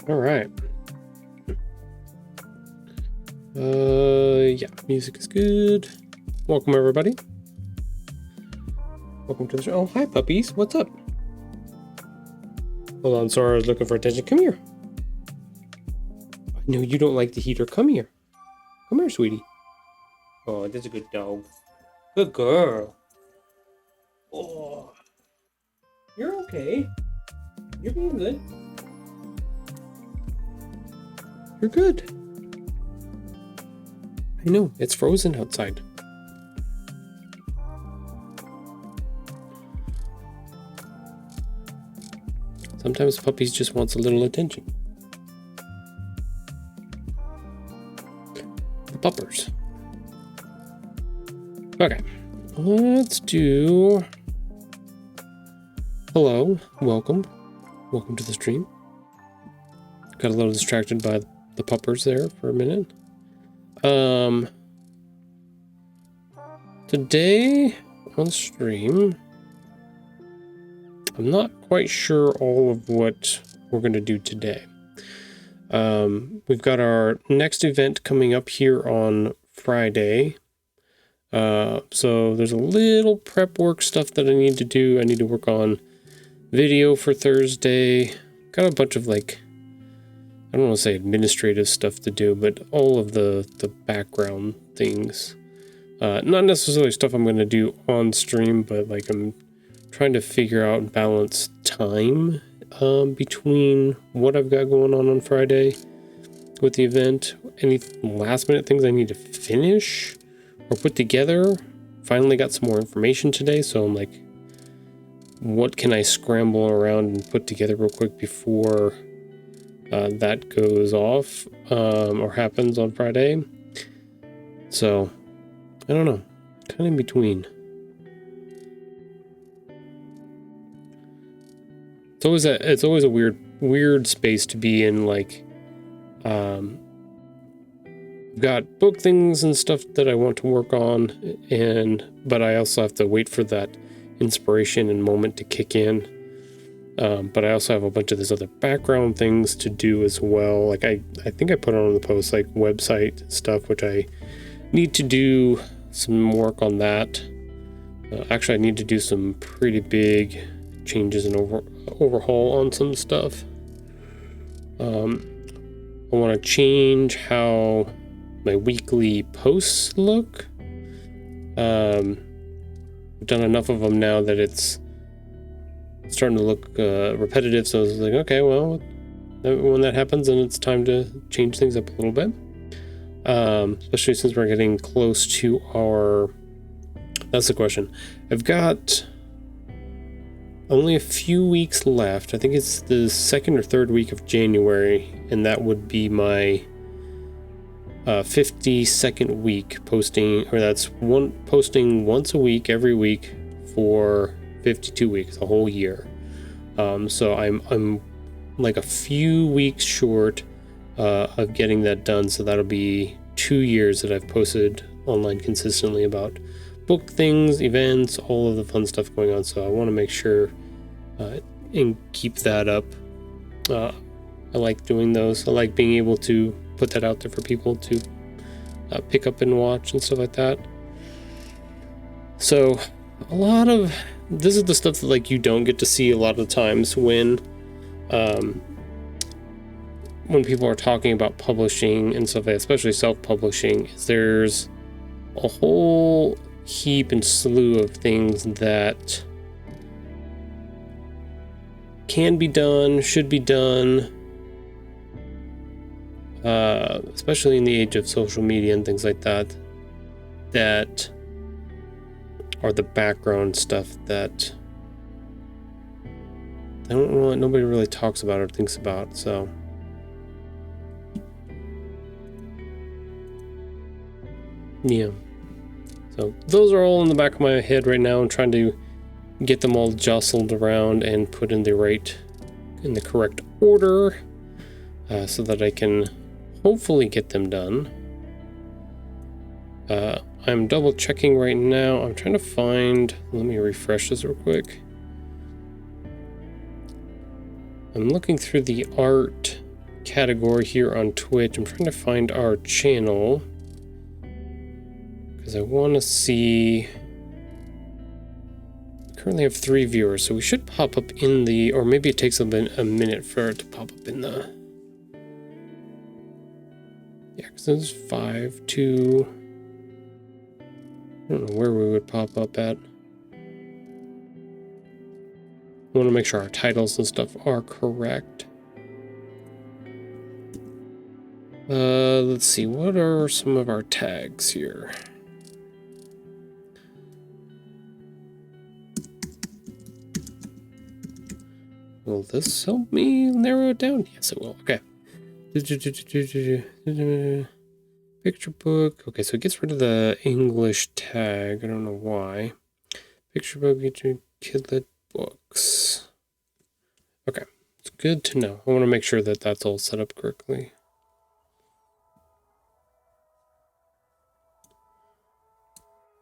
All right. Yeah, music is good. Welcome, everybody. Welcome to the show. Oh, hi, puppies. What's up? Hold on, Sora is looking for attention. Come here. I know you don't like the heater. Come here. Come here, sweetie. Oh, that's a good dog. Good girl. Oh, you're okay. You're being good. You're good. I know, it's frozen outside. Sometimes puppies just wants a little attention. The puppers. Okay, let's do... Hello, welcome. Welcome to the stream. Got a little distracted by the puppers there for a minute. Today on stream, I'm not quite sure all of what we're going to do today. We've got our next event coming up here on Friday. So there's a little prep work stuff that I need to do. I need to work on video for Thursday. Got a bunch of like, I don't want to say administrative stuff to do, but all of the background things. Not necessarily stuff I'm going to do on stream, but like I'm trying to figure out and balance time between what I've got going on Friday with the event. Any last minute things I need to finish or put together. Finally got some more information today, so I'm like, what can I scramble around and put together real quick before that goes off or happens on Friday. So I don't know, kind of in between. It's always a weird space to be in. Like, I've got book things and stuff that I want to work on, but I also have to wait for that inspiration and moment to kick in. But I also have a bunch of these other background things to do as well. Like I think I put on the post like website stuff, which I need to do some work on that. Actually, I need to do some pretty big changes and overhaul on some stuff. I want to change how my weekly posts look. I've done enough of them now that it's starting to look repetitive, so I was like, okay, well, when that happens, then it's time to change things up a little bit. Especially since we're getting close to our... That's the question. I've got only a few weeks left. I think it's the second or third week of January, and that would be my 52nd week posting, or that's posting once a week, every week for 52 weeks, a whole year. So I'm like a few weeks short of getting that done. So that'll be 2 years that I've posted online consistently about book things, events, all of the fun stuff going on. So I want to make sure and keep that up. I like doing those. I like being able to put that out there for people to pick up and watch and stuff like that. So a lot of this is the stuff that like you don't get to see a lot of times when people are talking about publishing and stuff, especially self-publishing. There's a whole heap and slew of things that can be done, should be done, especially in the age of social media and things like that, that are the background stuff that nobody really talks about or thinks about. So yeah, so those are all in the back of my head right now. I'm trying to get them all jostled around and put in the correct order, so that I can hopefully get them done. I'm double checking right now. I'm trying to find, let me refresh this real quick. I'm looking through the art category here on Twitch. I'm trying to find our channel because I want to see. We currently have 3 viewers, so we should pop up in the, or maybe it takes a minute for it to pop up in the. Yeah, because it's 5, 2. I don't know where we would pop up at. I want to make sure our titles and stuff are correct. Let's see, what are some of our tags here? Will this help me narrow it down? Yes, it will. Okay. Picture book. Okay, so it gets rid of the English tag. I don't know why. Picture book, Kidlit books. Okay, it's good to know. I want to make sure that that's all set up correctly.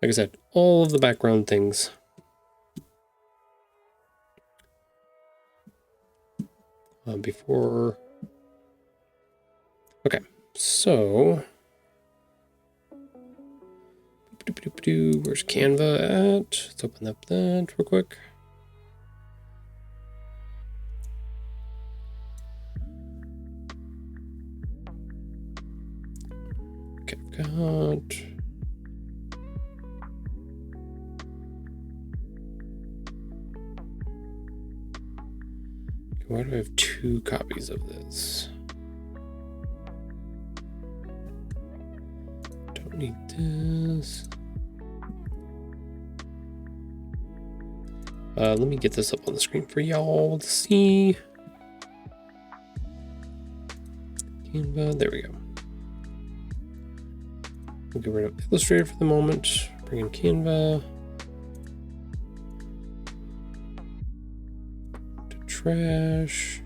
Like I said, all of the background things. Before. Okay, so. Where's Canva at? Let's open up that real quick. Okay, I've got. Why do I have 2 copies of this? Don't need this. Let me get this up on the screen for y'all to see. Canva, there we go. We'll get rid of Illustrator for the moment. Bring in Canva. To trash.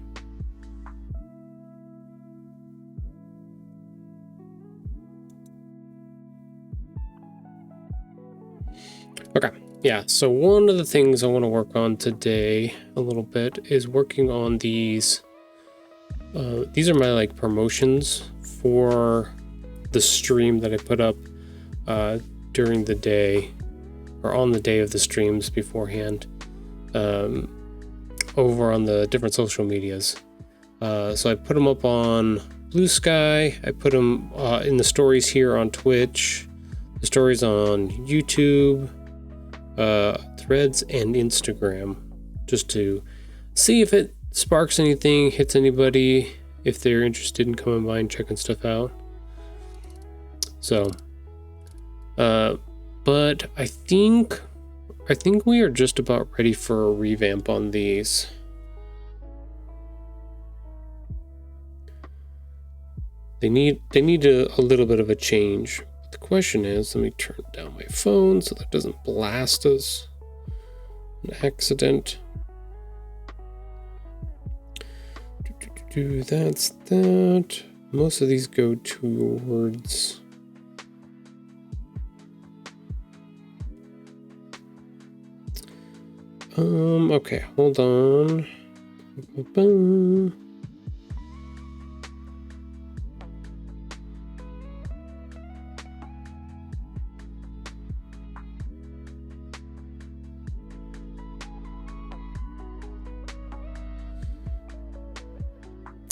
Okay. Yeah, so one of the things I want to work on today a little bit is working on these. These are my like promotions for the stream that I put up during the day or on the day of the streams beforehand over on the different social medias. So I put them up on Blue Sky. I put them in the stories here on Twitch, the stories on YouTube, Threads and Instagram, just to see if it sparks anything, hits anybody, if they're interested in coming by and checking stuff out. So, but I think we are just about ready for a revamp on these. They need a little bit of a change. The question is, let me turn down my phone so that doesn't blast us. An accident. That's that. Most of these go towards. Okay, hold on.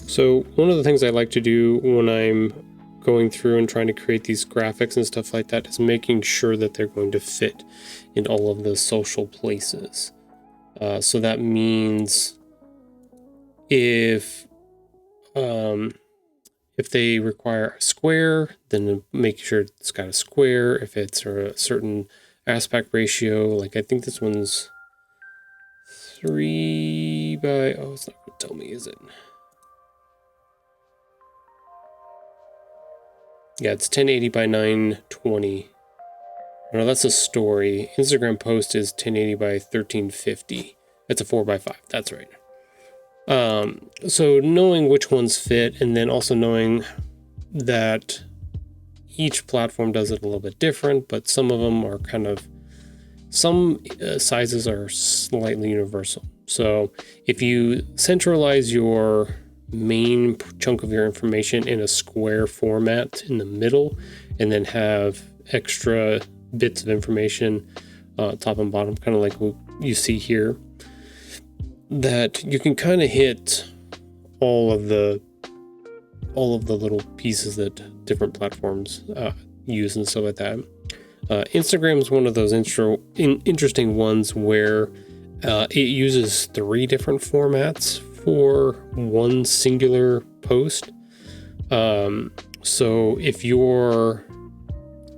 So one of the things I like to do when I'm going through and trying to create these graphics and stuff like that is making sure that they're going to fit in all of the social places. So that means if they require a square, then make sure it's got a square. If it's a certain aspect ratio, like I think this one's 3 by, oh, it's not going to tell me, is it? Yeah, it's 1080 by 920. No, that's a story. Instagram post is 1080 by 1350. It's a 4 by 5. That's right. So knowing which ones fit, and then also knowing that each platform does it a little bit different, but some of them are kind of, some sizes are slightly universal. So if you centralize your main chunk of your information in a square format in the middle, and then have extra bits of information top and bottom, kind of like what you see here, that you can kind of hit all of the little pieces that different platforms use and stuff like that. Instagram is one of those interesting ones where it uses 3 different formats for one singular post. So if you're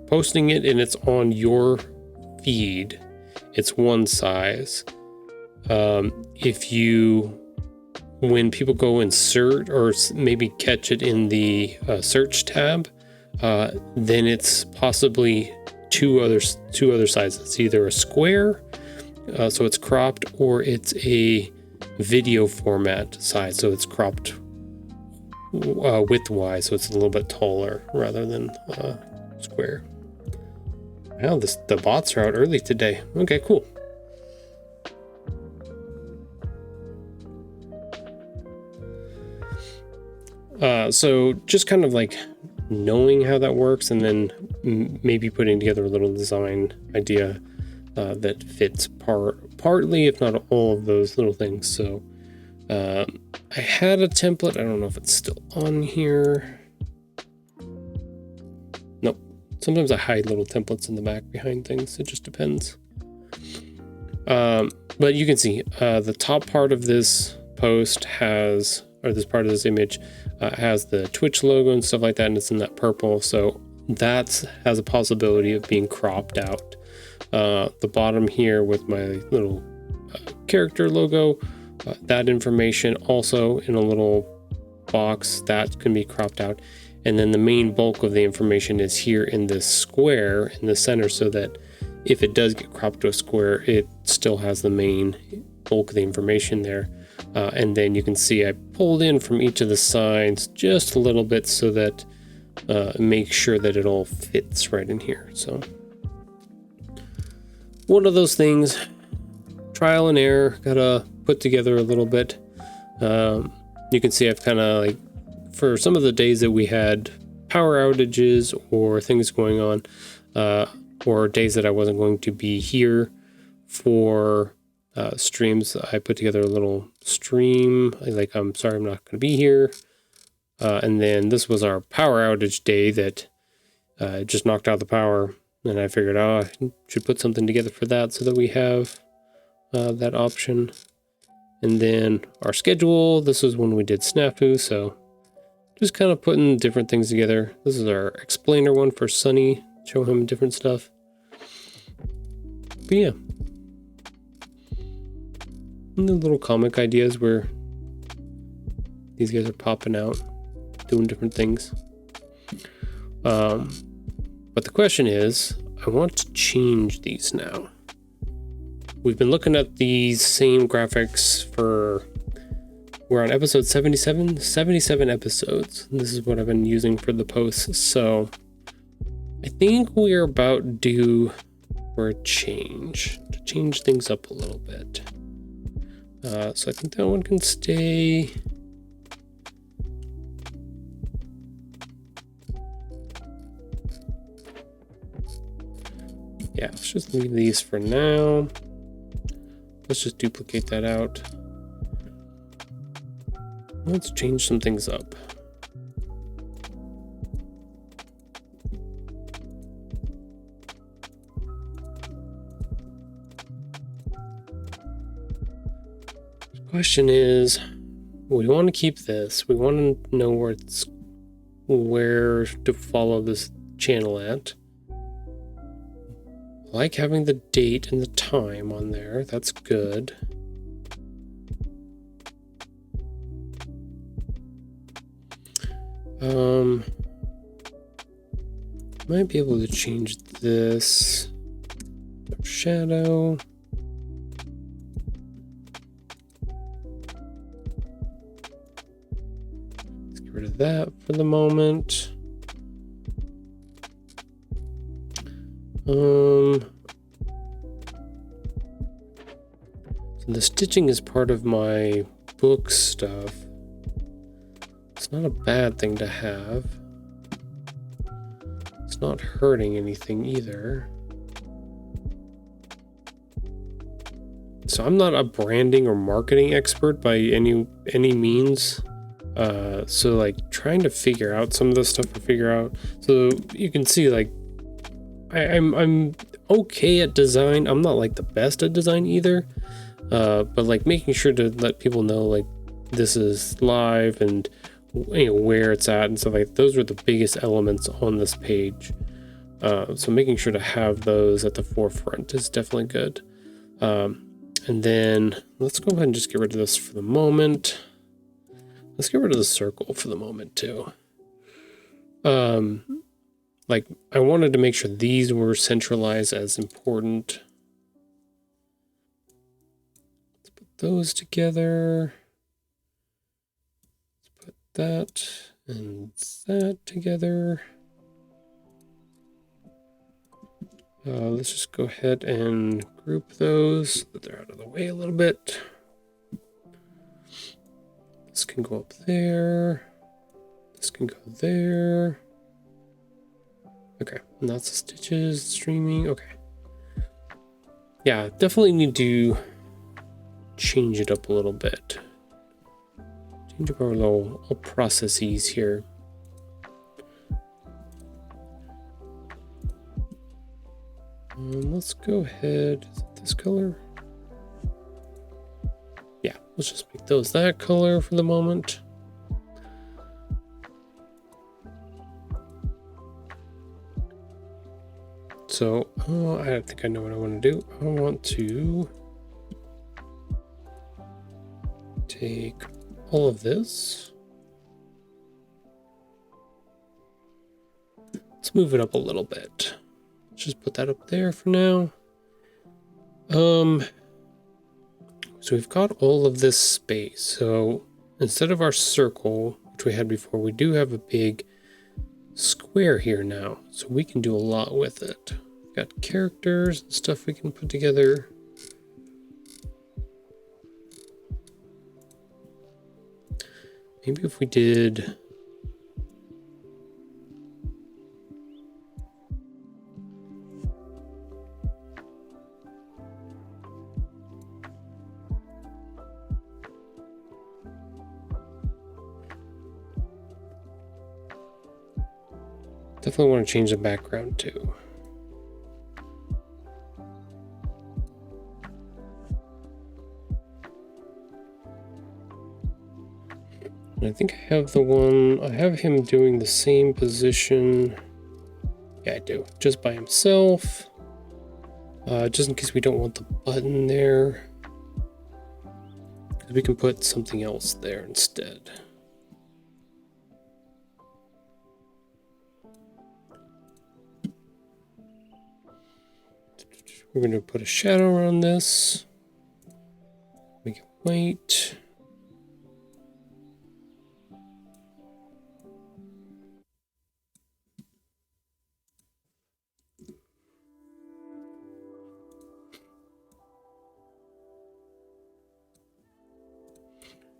posting it and it's on your feed, it's one size. When people go and search or maybe catch it in the search tab, then it's possibly two other sizes. It's either a square, so it's cropped, or it's a video format size, so it's cropped width-wise, so it's a little bit taller rather than square. Wow, the bots are out early today. Okay, cool. So just kind of like knowing how that works, and then maybe putting together a little design idea that fits partly, if not all, of those little things. So I had a template. I don't know if it's still on here. Nope. Sometimes I hide little templates in the back behind things. It just depends. But you can see the top part of this post has, or this part of this image has the Twitch logo and stuff like that, and it's in that purple. So that has a possibility of being cropped out. The bottom here with my little character logo, that information also in a little box that can be cropped out. And then the main bulk of the information is here in this square in the center, so that if it does get cropped to a square, it still has the main bulk of the information there. And then you can see I pulled in from each of the sides just a little bit, so that make sure that it all fits right in here. So one of those things, trial and error, gotta put together a little bit. You can see I've kind of like, for some of the days that we had power outages or things going on, or days that I wasn't going to be here for streams, I put together a little stream like, I'm sorry I'm not going to be here. And then this was our power outage day that just knocked out the power, and I figured, I should put something together for that, so that we have that option. And then our schedule, this is when we did snafu, so just kind of putting different things together. This is our explainer one for Sunny, show him different stuff. But yeah, and the little comic ideas where these guys are popping out, doing different things. But the question is, I want to change these now. We've been looking at these same graphics we're on episode 77 episodes. And this is what I've been using for the posts. So I think we're about due for a change, to change things up a little bit. So I think that one can stay. Yeah, let's just leave these for now. Let's just duplicate that out. Let's change some things up. The question is, we want to keep this. We want to know where to follow this channel at. I like having the date and the time on there. That's good. Might be able to change this. Shadow. Let's get rid of that for the moment. So the stitching is part of my book stuff. It's not a bad thing to have. It's not hurting anything either. So I'm not a branding or marketing expert by any means. So like trying to figure out some of this stuff to figure out. So you can see like I'm okay at design. I'm not like the best at design either. But like making sure to let people know like this is live and you know where it's at and stuff like those are the biggest elements on this page. So making sure to have those at the forefront is definitely good. And then let's go ahead and just get rid of this for the moment. Let's get rid of the circle for the moment too. Like I wanted to make sure these were centralized as important. Let's put those together. Let's put that and that together. Let's just go ahead and group those so that they're out of the way a little bit. This can go up there. This can go there. Okay, and that's the stitches, streaming. Okay. Yeah, definitely need to change it up a little bit. Change up our little processes here. Let's go ahead. Is it this color? Yeah, let's just make those that color for the moment. So, I think I know what I want to do. I want to take all of this. Let's move it up a little bit. Let's just put that up there for now. So we've got all of this space. So instead of our circle, which we had before, we do have a big square here now. So we can do a lot with it. We've got characters and stuff we can put together. Maybe if we did... Definitely want to change the background too. And I think I have the one, I have him doing the same position. Yeah, I do, just by himself. Just in case we don't want the button there. We can put something else there instead. We're going to put a shadow around this. Make it white.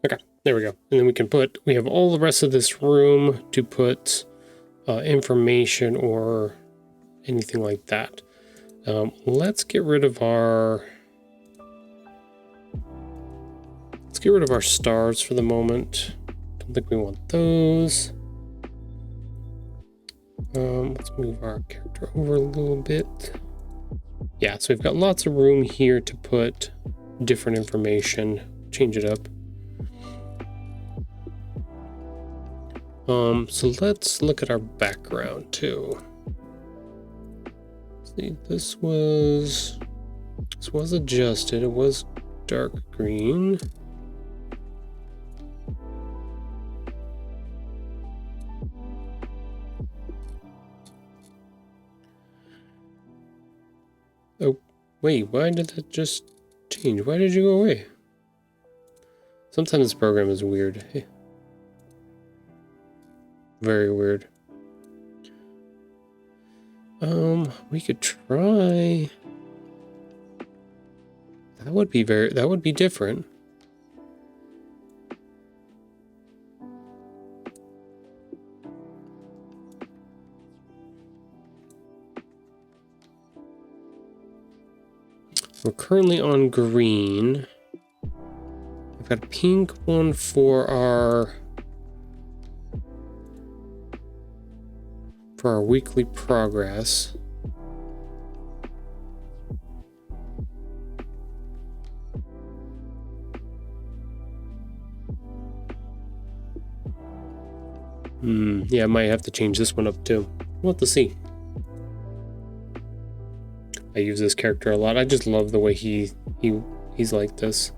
Okay, there we go. And then we have all the rest of this room to put information or anything like that. Let's get rid of our stars for the moment. Don't think we want those. Let's move our character over a little bit. Yeah, so we've got lots of room here to put different information. Change it up. So let's look at our background too. See, this was adjusted. It was dark green. Oh, wait, why did that just change? Why did you go away? Sometimes this program is weird. Very weird. We could try. That would be different. We're currently on green. I've got a pink one for our weekly progress. Yeah, I might have to change this one up too. We'll have to see. I use this character a lot. I just love the way he's like this.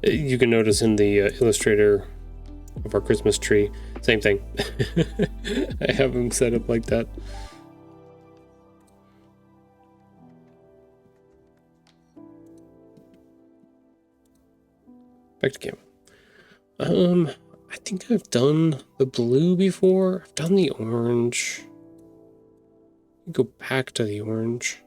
You can notice in the illustrator of our Christmas tree, same thing. I have him set up like that. Back to camera. I think I've done the blue before. I've done the orange. Go back to the orange.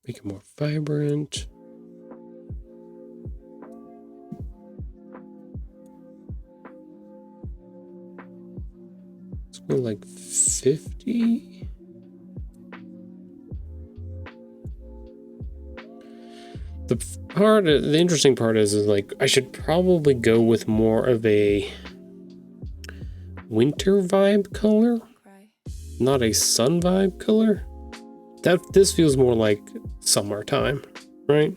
Make it more vibrant. Let's go like 50. The interesting part is like I should probably go with more of a winter vibe color, not a sun vibe color. This feels more like summertime, right?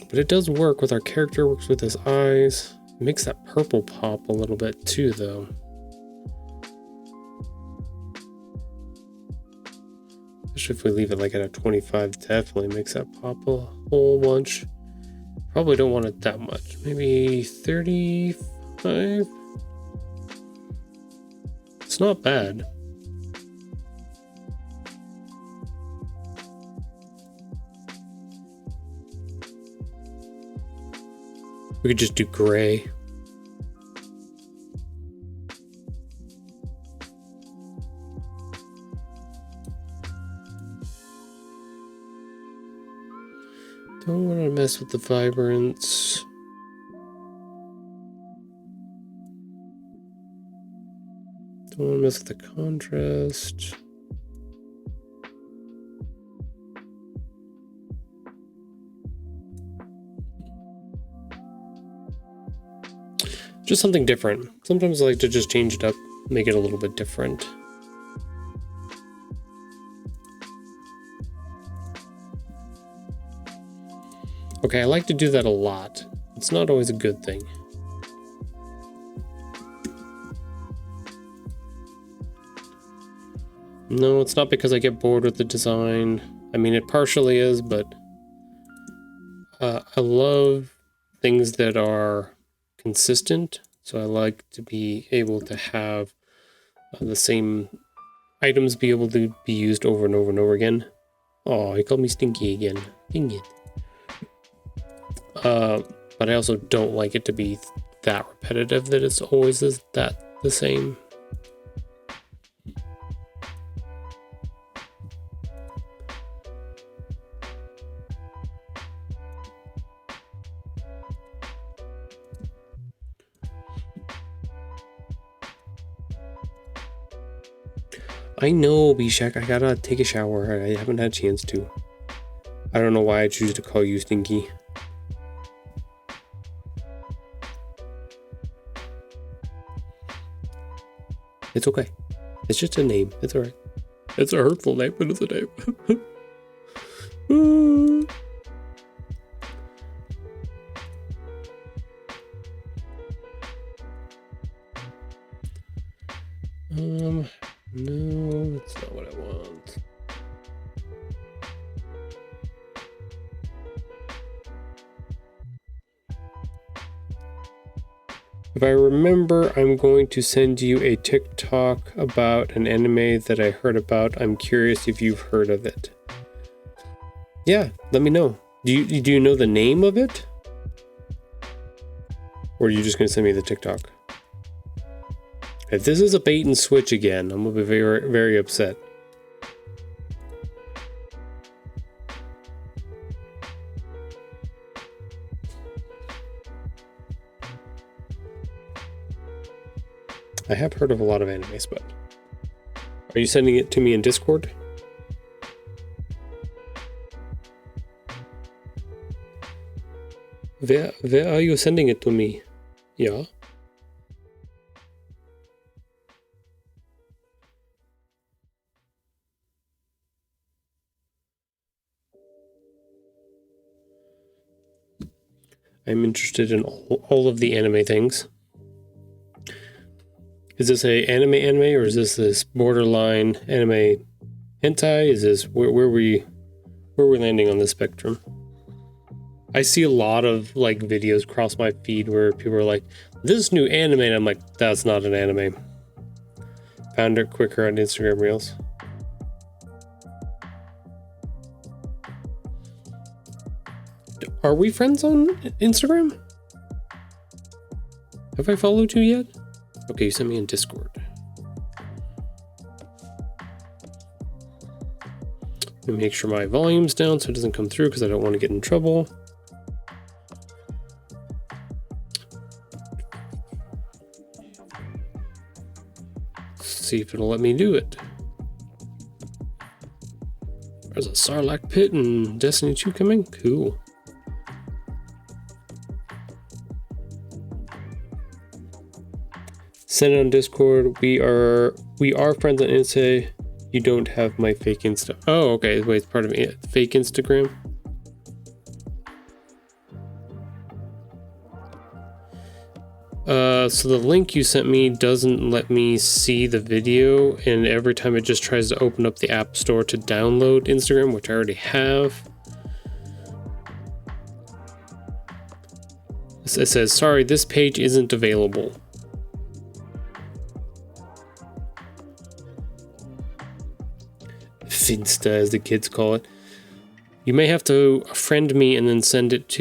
But it does work with our character, works with his eyes. It makes that purple pop a little bit too, though. Especially if we leave it like at a 25, definitely makes that pop a whole bunch. Probably don't want it that much. Maybe 35. It's not bad. We could just do gray. Don't want to mess with the vibrance. Don't want to mess with the contrast. Just something different. Sometimes I like to just change it up, make it a little bit different. Okay, I like to do that a lot. It's not always a good thing. No, it's not because I get bored with the design. I mean, it partially is, but I love things that are consistent. So I like to be able to have the same items be able to be used over and over and over again. Oh, he called me Stinky again. Dang it. But I also don't like it to be that repetitive that it's always the same. I know, Bishak, I gotta take a shower. I haven't had a chance to. I don't know why I choose to call you Stinky. It's okay. It's just a name. It's alright. It's a hurtful name, but it's a name. No, that's not what I want. If I remember, I'm going to send you a TikTok about an anime that I heard about. I'm curious if you've heard of it. Yeah, let me know. Do you know the name of it? Or are you just going to send me the TikTok? If this is a bait and switch again, I'm going to be very, very upset. I have heard of a lot of animes, but are you sending it to me in Discord? Where are you sending it to me? Yeah. I'm interested in all of the anime things. Is this a anime or is this borderline anime hentai? Is this where we're landing on the spectrum? I see a lot of like videos cross my feed where people are like, this new anime, and I'm like, that's not an anime. Found it quicker on Instagram Reels. Are we friends on Instagram? Have I followed you yet? Okay, you sent me in Discord. Let me make sure my volume's down so it doesn't come through because I don't want to get in trouble. Let's see if it'll let me do it. There's a Sarlacc pit in Destiny 2 coming? Cool. Send it on Discord. We are friends on Insta. You don't have my fake Insta. Oh, okay. Wait, it's part of it. Fake Instagram. So the link you sent me doesn't let me see the video, and every time it just tries to open up the App Store to download Instagram, which I already have. It says, sorry, this page isn't available. Finsta, as the kids call it. You may have to friend me and then send it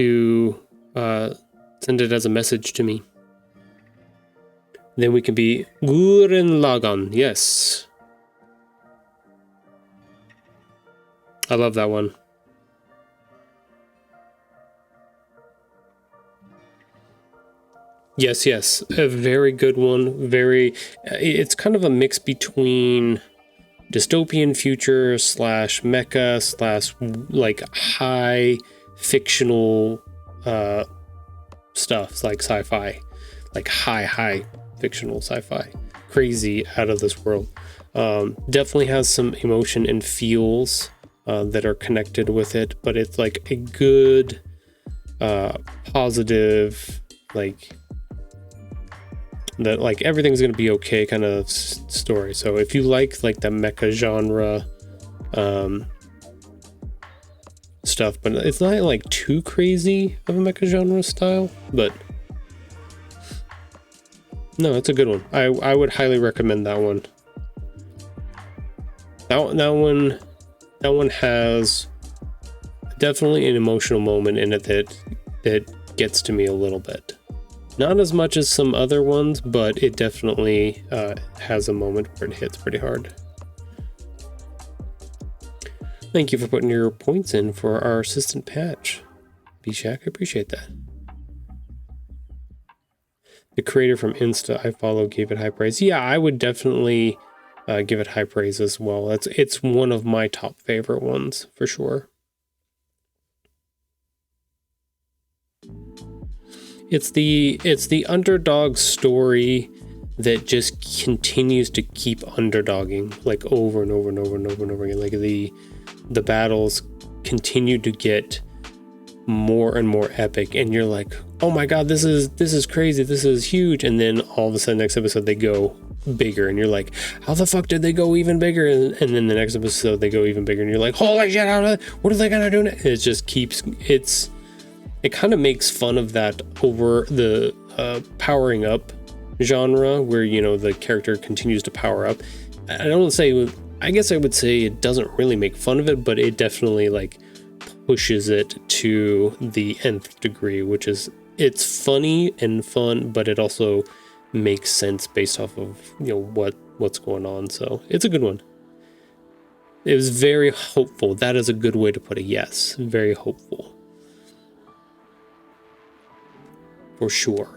as a message to me. Then we can be Gurren Lagann. Yes. I love that one. Yes, a very good one. It's kind of a mix between dystopian future / mecha / like high fictional stuff, like sci-fi, like high fictional sci-fi, crazy, out of this world. Definitely has some emotion and feels that are connected with it, but it's like a good positive, like that, like everything's gonna be okay kind of story. So if you like the mecha genre stuff, but it's not like too crazy of a mecha genre style, but no, it's a good one. I would highly recommend that one. That one has definitely an emotional moment in it that gets to me a little bit. Not as much as some other ones, but it definitely has a moment where it hits pretty hard. Thank you for putting your points in for our assistant patch, B-Shack. I appreciate that. The creator from Insta I follow gave it high praise. Yeah, I would definitely give it high praise as well. It's one of my top favorite ones for sure. It's the underdog story that just continues to keep underdogging, like over and over and over and over and over again. Like the battles continue to get more and more epic, and you're like, oh my god, this is crazy, this is huge, and then all of a sudden next episode they go bigger, and you're like, how the fuck did they go even bigger? And then the next episode they go even bigger, and you're like, holy shit, what are they gonna do next? It just keeps, it kind of makes fun of that over the powering up genre, where, you know, the character continues to power up. I guess I would say it doesn't really make fun of it, but it definitely like pushes it to the nth degree, which is, it's funny and fun, but it also makes sense based off of, you know, what's going on. So it's a good one. It was very hopeful. That is a good way to put it. Yes, very hopeful. For sure.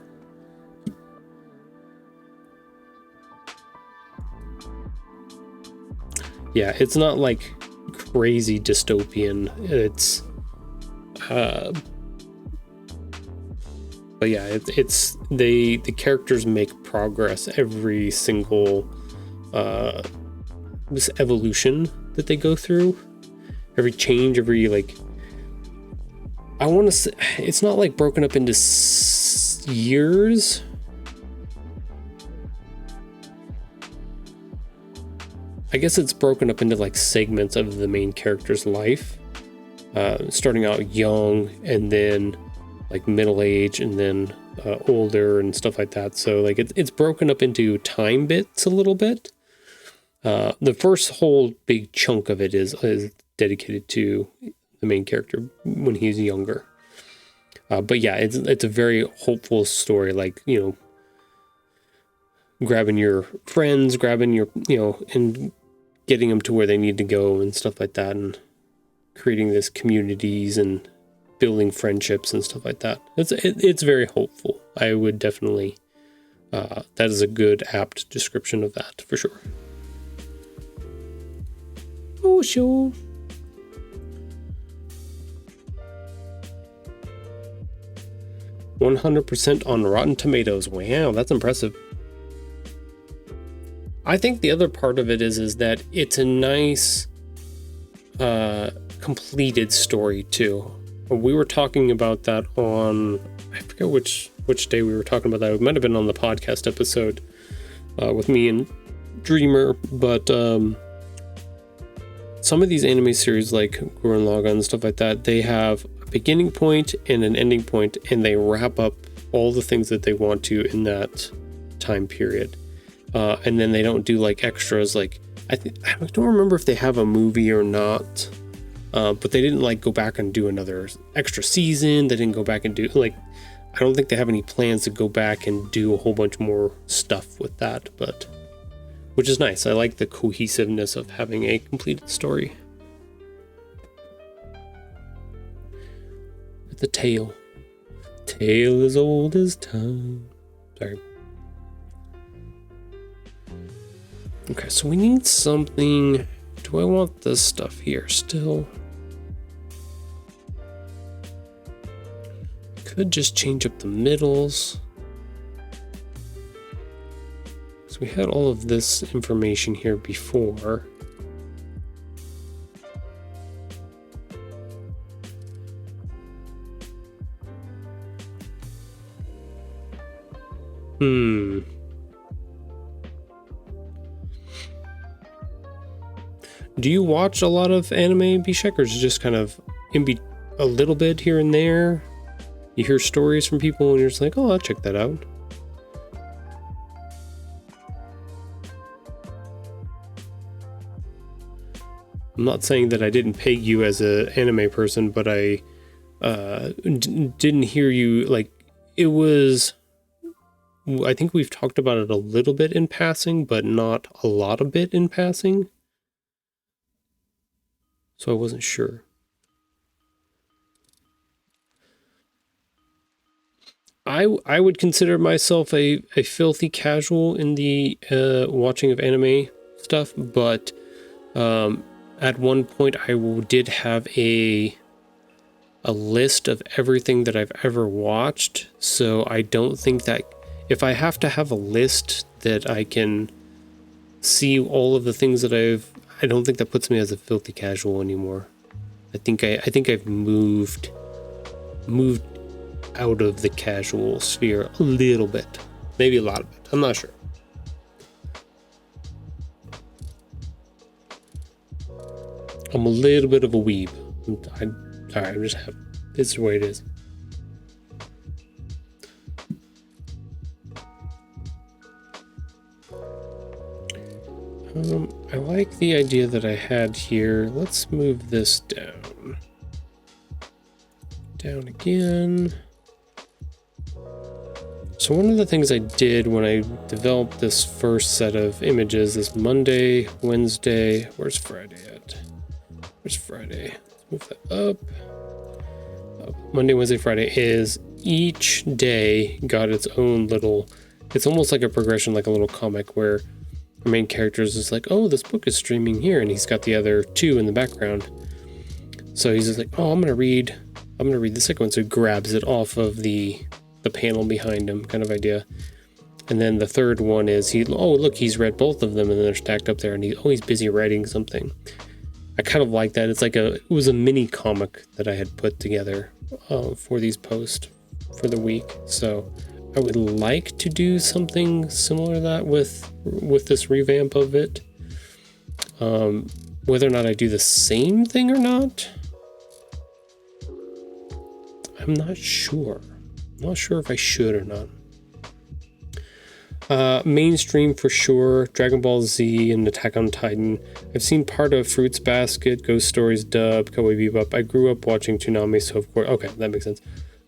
yeah, it's not like crazy dystopian. It's but yeah, it's the characters make progress every single this evolution that they go through, every change, every like, I want to say it's not like broken up into years. I guess it's broken up into like segments of the main character's life, starting out young and then like middle age and then older and stuff like that. So like it's broken up into time bits a little bit. The first whole big chunk of it is dedicated to the main character when he's younger. But yeah, it's a very hopeful story. Like, you know, grabbing your friends, grabbing your, you know, and getting them to where they need to go and stuff like that, and creating this communities and building friendships and stuff like that. It's very hopeful. I would definitely, that is a good apt description of that for sure. Oh, sure. %100% on Rotten Tomatoes. Wow, that's impressive. I think the other part of it is that it's a nice completed story too. We were talking about that on, I forget which day we were talking about that. It might have been on the podcast episode with me and Dreamer, but some of these anime series like Gurren Lagann and stuff like that, they have a beginning point and an ending point, and they wrap up all the things that they want to in that time period. And then they don't do like extras. Like I don't remember if they have a movie or not, but they didn't like go back and do another extra season. They didn't go back and do like, I don't think they have any plans to go back and do a whole bunch more stuff with that, but which is nice. I like the cohesiveness of having a completed story. The tale as old as time. Sorry. Okay, so we need something. Do I want this stuff here still? Could just change up the middles. So we had all of this information here before. Do you watch a lot of anime, Bishek, or is it just kind of a little bit here and there? You hear stories from people and you're just like, oh, I'll check that out. I'm not saying that I didn't peg you as an anime person, but I didn't hear you, like, it was, I think we've talked about it a little bit in passing, but not a lot of bit in passing. So I wasn't sure. I would consider myself a filthy casual in the watching of anime stuff, but at one point I did have a list of everything that I've ever watched, so I don't think that if I have to have a list that I can see all of the things that I don't think that puts me as a filthy casual anymore. I think I've moved out of the casual sphere a little bit, maybe a lot of it. I'm not sure. I'm a little bit of a weeb. I'm just happy. It's the way it is. I like the idea that I had here. Let's move this down. Down again. So one of the things I did when I developed this first set of images is Monday, Wednesday. Where's Friday at? Where's Friday? Let's move that up. Monday, Wednesday, Friday is each day got its own little, it's almost like a progression, like a little comic where our main character is just like, oh, this book is streaming here, and he's got the other two in the background. So he's just like, oh, I'm gonna read the second one. So he grabs it off of the panel behind him, kind of idea. And then the third one is he's read both of them, and then they're stacked up there, and he's busy writing something. I kind of like that. It's like it was a mini comic that I had put together for these posts for the week. So I would like to do something similar to that with this revamp of it. Whether or not I do the same thing or not, I'm not sure. I'm not sure if I should or not. Mainstream for sure, Dragon Ball Z and Attack on Titan. I've seen part of Fruits Basket, Ghost Stories dub, Cowboy Bebop. I grew up watching Toonami, so of course, okay, that makes sense.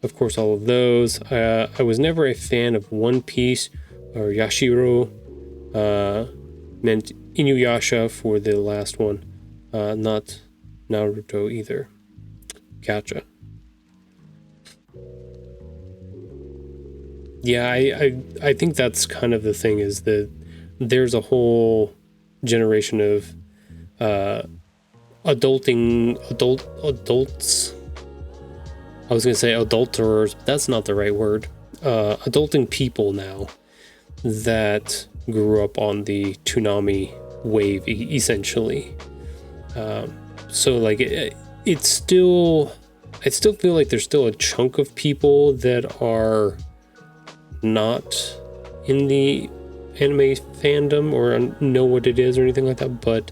Of course, all of those. I was never a fan of One Piece or Yashiro. Meant Inuyasha for the last one. Not Naruto either. Gotcha. Yeah, I think that's kind of the thing, is that there's a whole generation of adults. I was going to say adulterers, but that's not the right word. Adulting people now that grew up on the Toonami wave, essentially. So like I still feel like there's still a chunk of people that are not in the anime fandom or know what it is or anything like that, but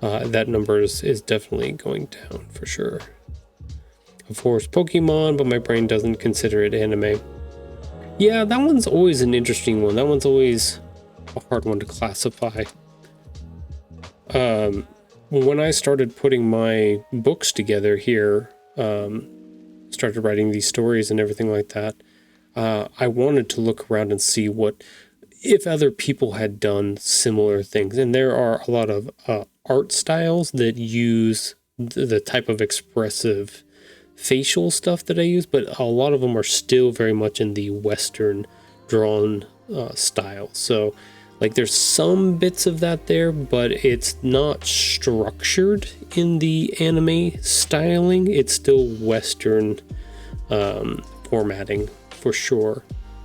that number is definitely going down for sure. Of course, Pokemon, but my brain doesn't consider it anime. Yeah, that one's always an interesting one. That one's always a hard one to classify. When I started putting my books together here, started writing these stories and everything like that, I wanted to look around and see if other people had done similar things. And there are a lot of art styles that use the type of expressive facial stuff that I use, but a lot of them are still very much in the Western drawn style. So like there's some bits of that there, but it's not structured in the anime styling. It's still Western formatting for sure.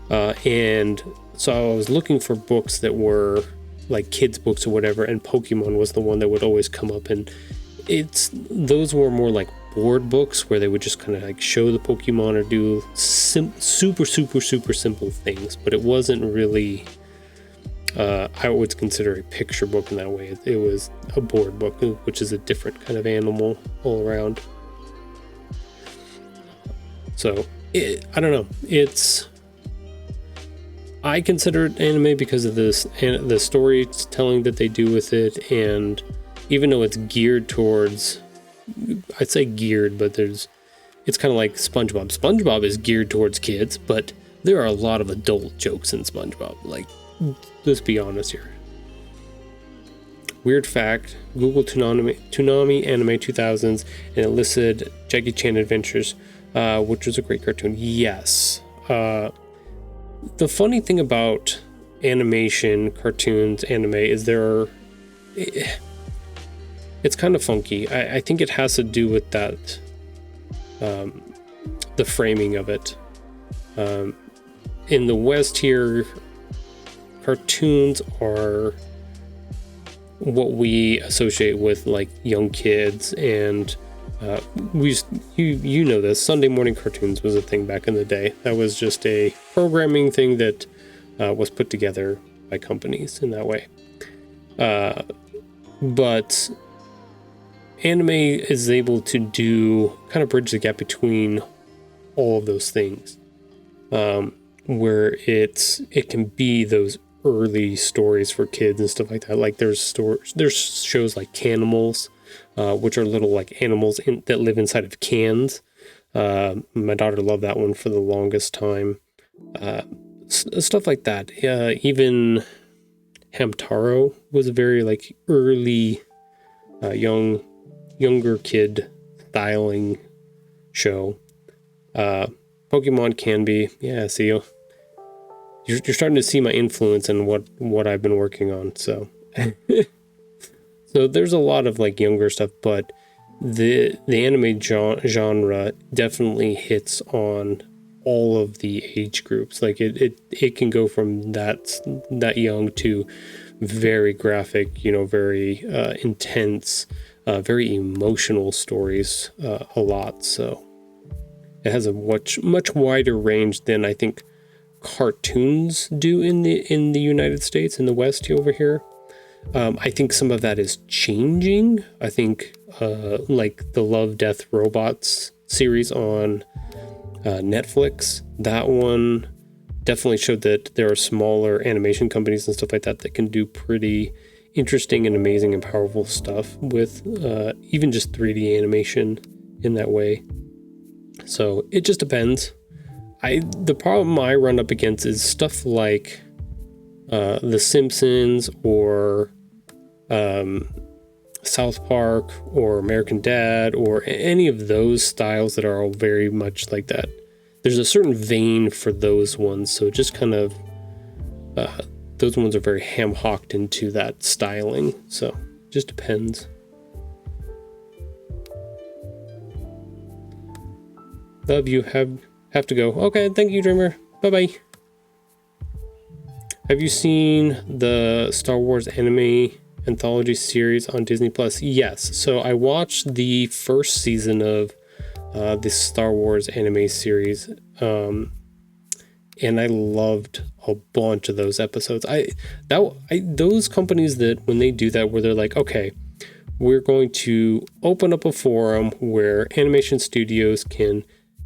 And so I was looking for books that were like kids books or whatever, and Pokemon was the one that would always come up. And those were more like board books where they would just kind of like show the Pokemon or do super simple things, but it wasn't really I would consider a picture book in that way. It was a board book, which is a different kind of animal all around. So I don't know. I consider it anime because of this and the storytelling that they do with it, and even though it's geared towards, I'd say geared, but it's kind of like SpongeBob. SpongeBob is geared towards kids, but there are a lot of adult jokes in SpongeBob. Like, let's be honest here. Weird fact: Google Toonami Anime 2000s, and it listed Jackie Chan Adventures, which was a great cartoon. Yes. The funny thing about animation, cartoons, anime is it's kind of funky. I think it has to do with that, the framing of it. In the West here, cartoons are what we associate with like young kids, and you know this, Sunday morning cartoons was a thing back in the day. That was just a programming thing that was put together by companies in that way. But anime is able to kind of bridge the gap between all of those things, where it can be those early stories for kids and stuff like that. Like there's shows like Canimals, which are little like animals that live inside of cans. My daughter loved that one for the longest time. Stuff like that. Even Hamtaro was a very like early, younger kid styling show. Pokemon can be, yeah. See, you're starting to see my influence in what I've been working on. So So there's a lot of like younger stuff, but the anime genre definitely hits on all of the age groups. Like it can go from that young to very graphic, very intense, very emotional stories a lot. So it has a much wider range than I think cartoons do in the United States, in the West over here. I think some of that is changing. I think like the Love, Death, Robots series on Netflix, that one definitely showed that there are smaller animation companies and stuff like that that can do pretty interesting and amazing and powerful stuff with even just 3D animation in that way. So it just depends. The problem I run up against is stuff like The Simpsons or South Park or American Dad or any of those styles that are all very much like that. There's a certain vein for those ones, so just kind of those ones are very ham-hocked into that styling, so just depends. Love you, have to go. Okay, thank you, Dreamer. Bye-bye. Have you seen the Star Wars anime anthology series on Disney Plus? Yes. So I watched the first season of this Star Wars anime series, and I loved a bunch of those episodes. Those companies that when they do that, where they're like, okay, we're going to open up a forum where animation studios can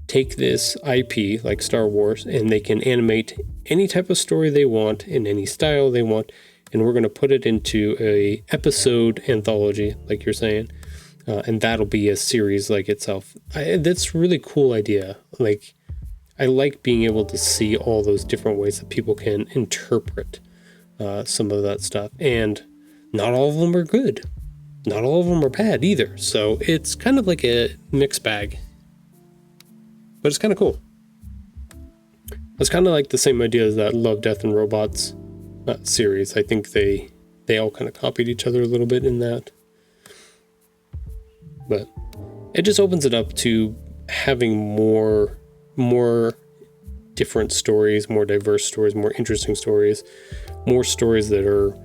take this IP like Star Wars and they can animate any type of story they want in any style they want, and we're going to put it into a episode anthology, like you're saying, and that'll be a series like itself. That's a really cool idea. Like, I like being able to see all those different ways that people can interpret some of that stuff, and not all of them are good. Not all of them are bad either. So it's kind of like a mixed bag, but it's kind of cool. It's kind of like the same idea as that Love, Death, and Robots series. I think they all kind of copied each other a little bit in that. But it just opens it up to having more different stories, more diverse stories, more interesting stories, more stories that are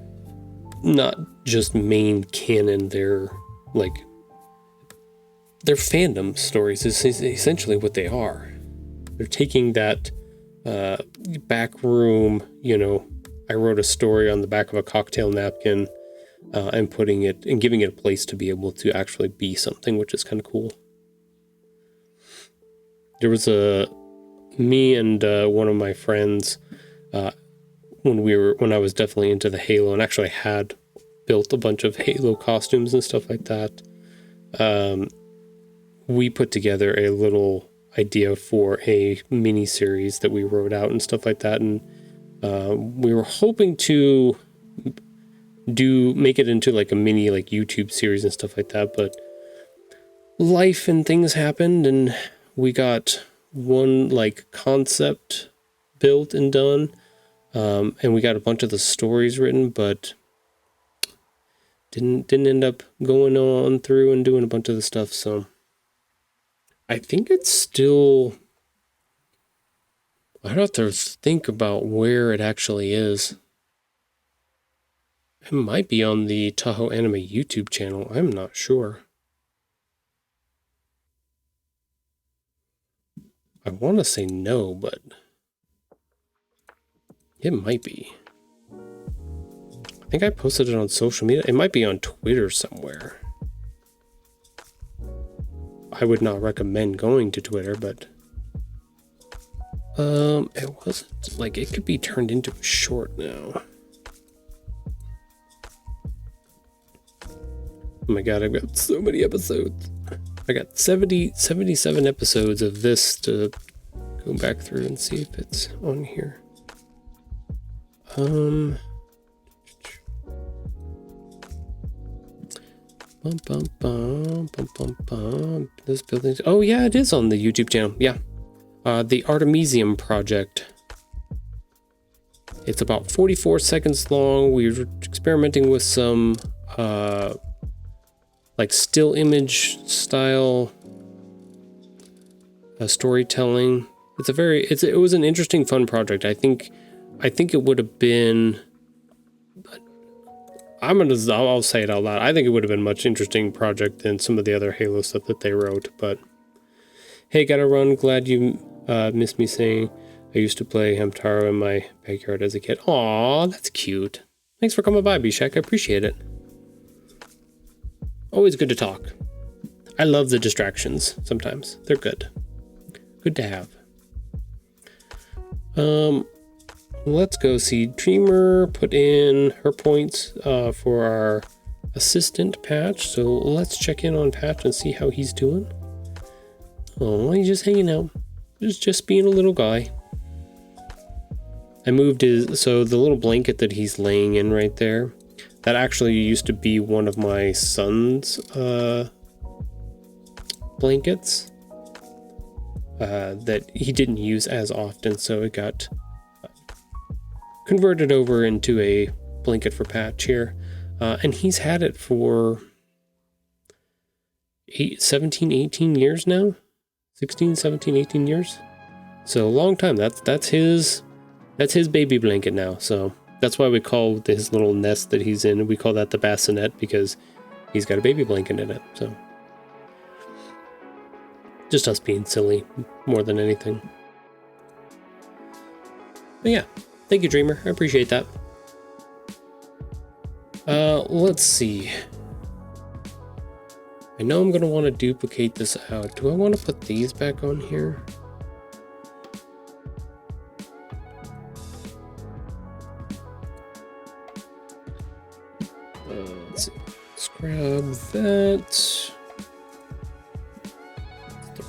not just main canon. They're fandom stories is essentially what they are. They're taking that back room, I wrote a story on the back of a cocktail napkin and putting it and giving it a place to be able to actually be something, which is kind of cool. There was me and one of my friends when I was definitely into the Halo and actually had built a bunch of Halo costumes and stuff like that. We put together a little idea for a mini series that we wrote out and stuff like that, and we were hoping to make it into like a mini like YouTube series and stuff like that, but life and things happened and we got one like concept built and done, and we got a bunch of the stories written, but didn't end up going on through and doing a bunch of the stuff. So I think it's still, I'd have to think about where it actually is. It might be on the Tahoe Anime YouTube channel. I'm not sure. I want to say no, but it might be. I think I posted it on social media. It might be on Twitter somewhere. I would not recommend going to Twitter, but it wasn't like it could be turned into a short now. Oh my god, I've got so many episodes. I got 77 episodes of this to go back through and see if it's on here. This building. Oh yeah, it is on the YouTube channel. Yeah. The Artemisium Project. It's about 44 seconds long. We were experimenting with some like still image style storytelling. It was an interesting, fun project. I think it would have been. I'll say it out loud. I think it would have been a much interesting project than some of the other Halo stuff that they wrote. But hey, gotta run. Glad you missed me saying I used to play Hamtaro in my backyard as a kid. Aw, that's cute. Thanks for coming by, Bishak. I appreciate it. Always good to talk. I love the distractions sometimes. They're good. Good to have. Let's go see Dreamer put in her points for our assistant Patch. So let's check in on Patch and see how he's doing. Oh, he's just hanging out. Just being a little guy. I moved so the little blanket that he's laying in right there, that actually used to be one of my son's blankets that he didn't use as often, so it got converted over into a blanket for Patch here. And he's had it for 17, 18 years now? 16, 17, 18 years? So a long time. That's his baby blanket now. So that's why we call his little nest that he's in, we call that the bassinet, because he's got a baby blanket in it. So just us being silly more than anything. But yeah, thank you, Dreamer. I appreciate that. Let's see. I know I'm gonna want to duplicate this out. Do I want to put these back on here? Let's see. Let's grab that. It's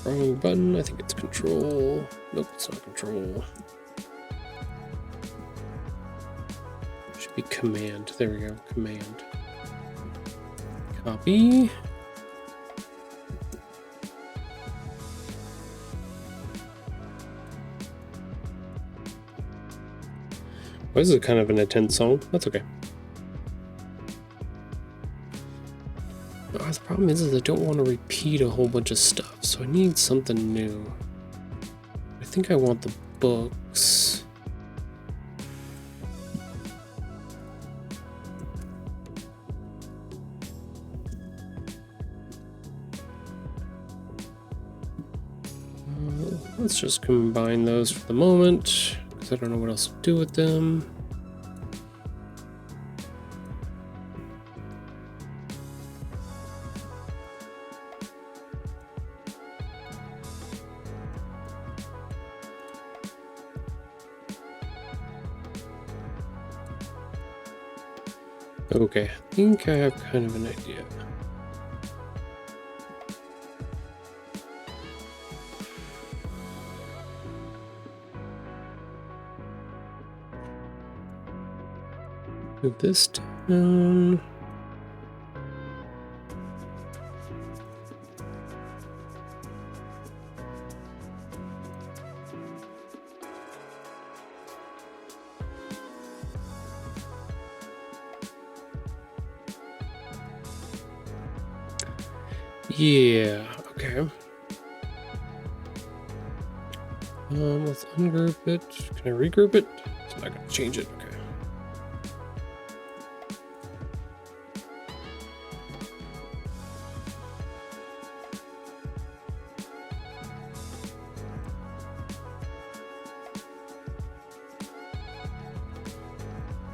the wrong button. I think it's Control. Nope, it's not Control. Should be Command. There we go. Command. Copy. Well, this is kind of an intense song. That's okay. The problem is I don't want to repeat a whole bunch of stuff, so I need something new. I think I want the books. Let's just combine those for the moment, because I don't know what else to do with them. Okay, I think I have kind of an idea. Move this down. Yeah, okay. Let's ungroup it. Can I regroup it? It's not gonna change it. Okay.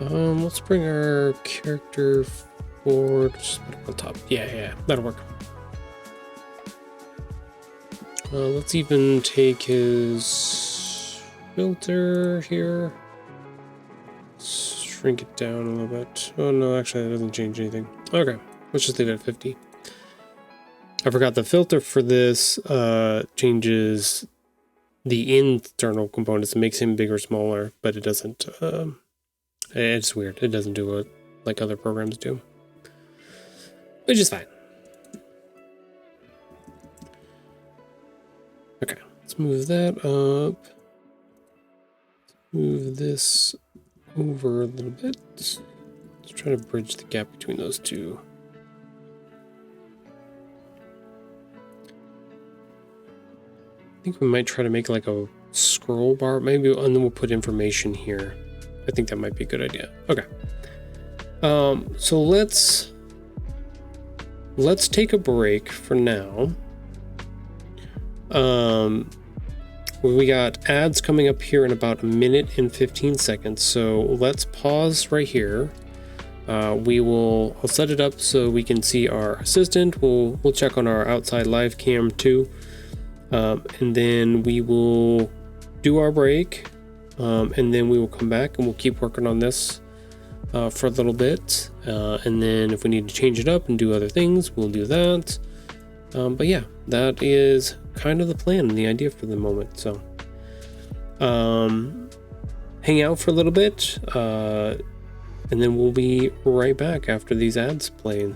Let's bring our character forward. Just put it on top. Yeah, that'll work. Let's even take his filter here. Shrink it down a little bit. Oh no, actually that doesn't change anything. Okay, let's just leave it at 50. I forgot the filter for this changes the internal components. It makes him bigger or smaller, but it doesn't, it's weird. It doesn't do what like other programs do, which is fine. Okay, let's move that up. Move this over a little bit. Let's try to bridge the gap between those two. I think we might try to make like a scroll bar, maybe, and then we'll put information here. I think that might be a good idea. Okay. So let's take a break for now. We got ads coming up here in about 1 minute and 15 seconds. So let's pause right here. I'll set it up so we can see our assistant. We'll check on our outside live cam too. And then we will do our break. And then we will come back and we'll keep working on this for a little bit. And then if we need to change it up and do other things, we'll do that. But yeah, that is kind of the plan and the idea for the moment. So hang out for a little bit, and then we'll be right back after these ads play, and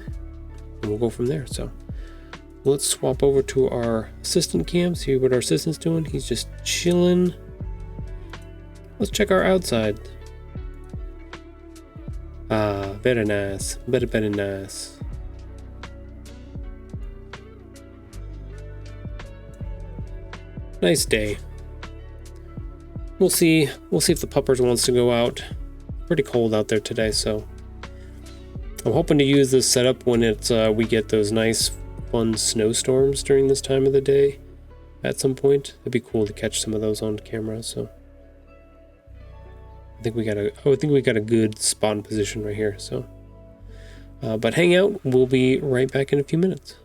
we'll go from there. So let's swap over to our assistant cam, see what our assistant's doing. He's just chilling. Let's check our outside. Very nice. Very nice. Nice day. We'll see if the puppers wants to go out. Pretty cold out there today, so I'm hoping to use this setup when it's we get those nice fun snowstorms during this time of the day at some point. It'd be cool to catch some of those on camera. So I think we got a good spot and position right here. So but hang out, we'll be right back in a few minutes.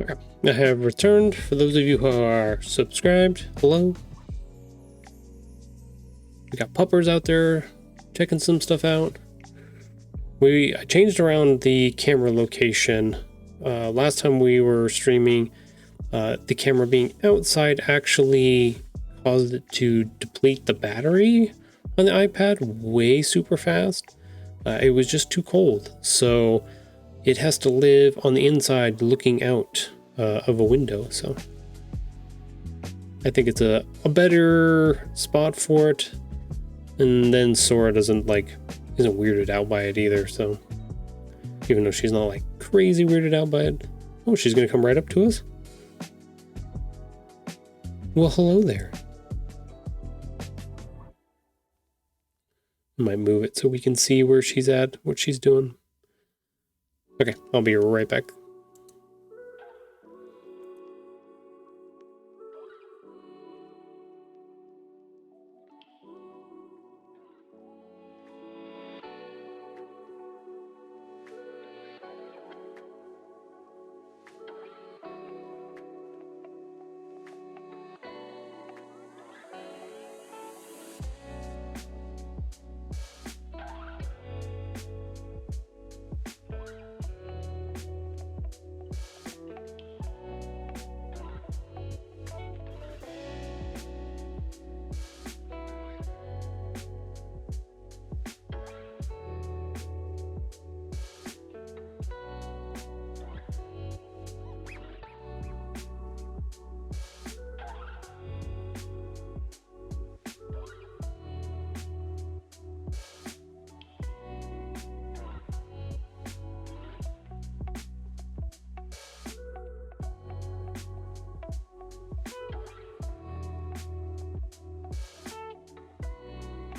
Okay, I have returned. For those of you who are subscribed, hello. We got puppers out there checking some stuff out. I changed around the camera location. Last time we were streaming, the camera being outside actually caused it to deplete the battery on the iPad way super fast. It was just too cold, so it has to live on the inside looking out of a window. So I think it's a better spot for it. And then Sora isn't weirded out by it either, so even though she's not like crazy weirded out by it. Oh, she's gonna come right up to us? Well, hello there. Might move it so we can see where she's at, what she's doing. Okay, I'll be right back.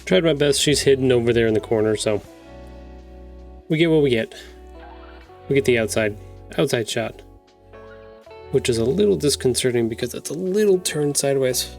Tried my best. She's hidden over there in the corner, so we get what we get. We get the outside shot, which is a little disconcerting because it's a little turned sideways.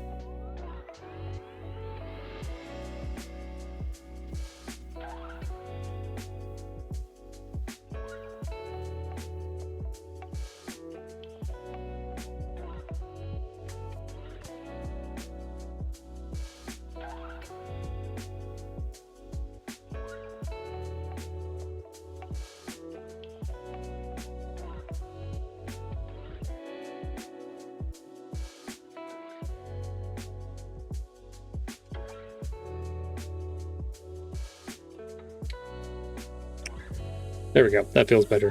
There we go. That feels better.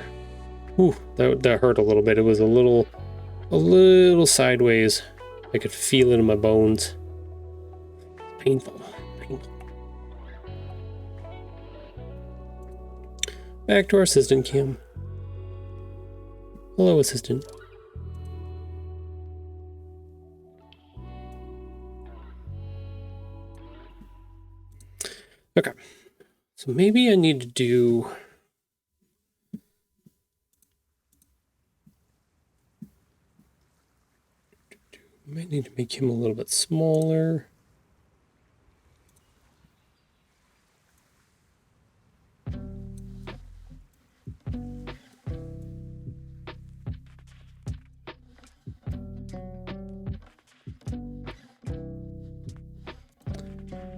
Whew, that hurt a little bit. It was a little sideways. I could feel it in my bones. Painful. Back to our assistant cam. Hello, assistant. Okay. So maybe I need to do... Might need to make him a little bit smaller.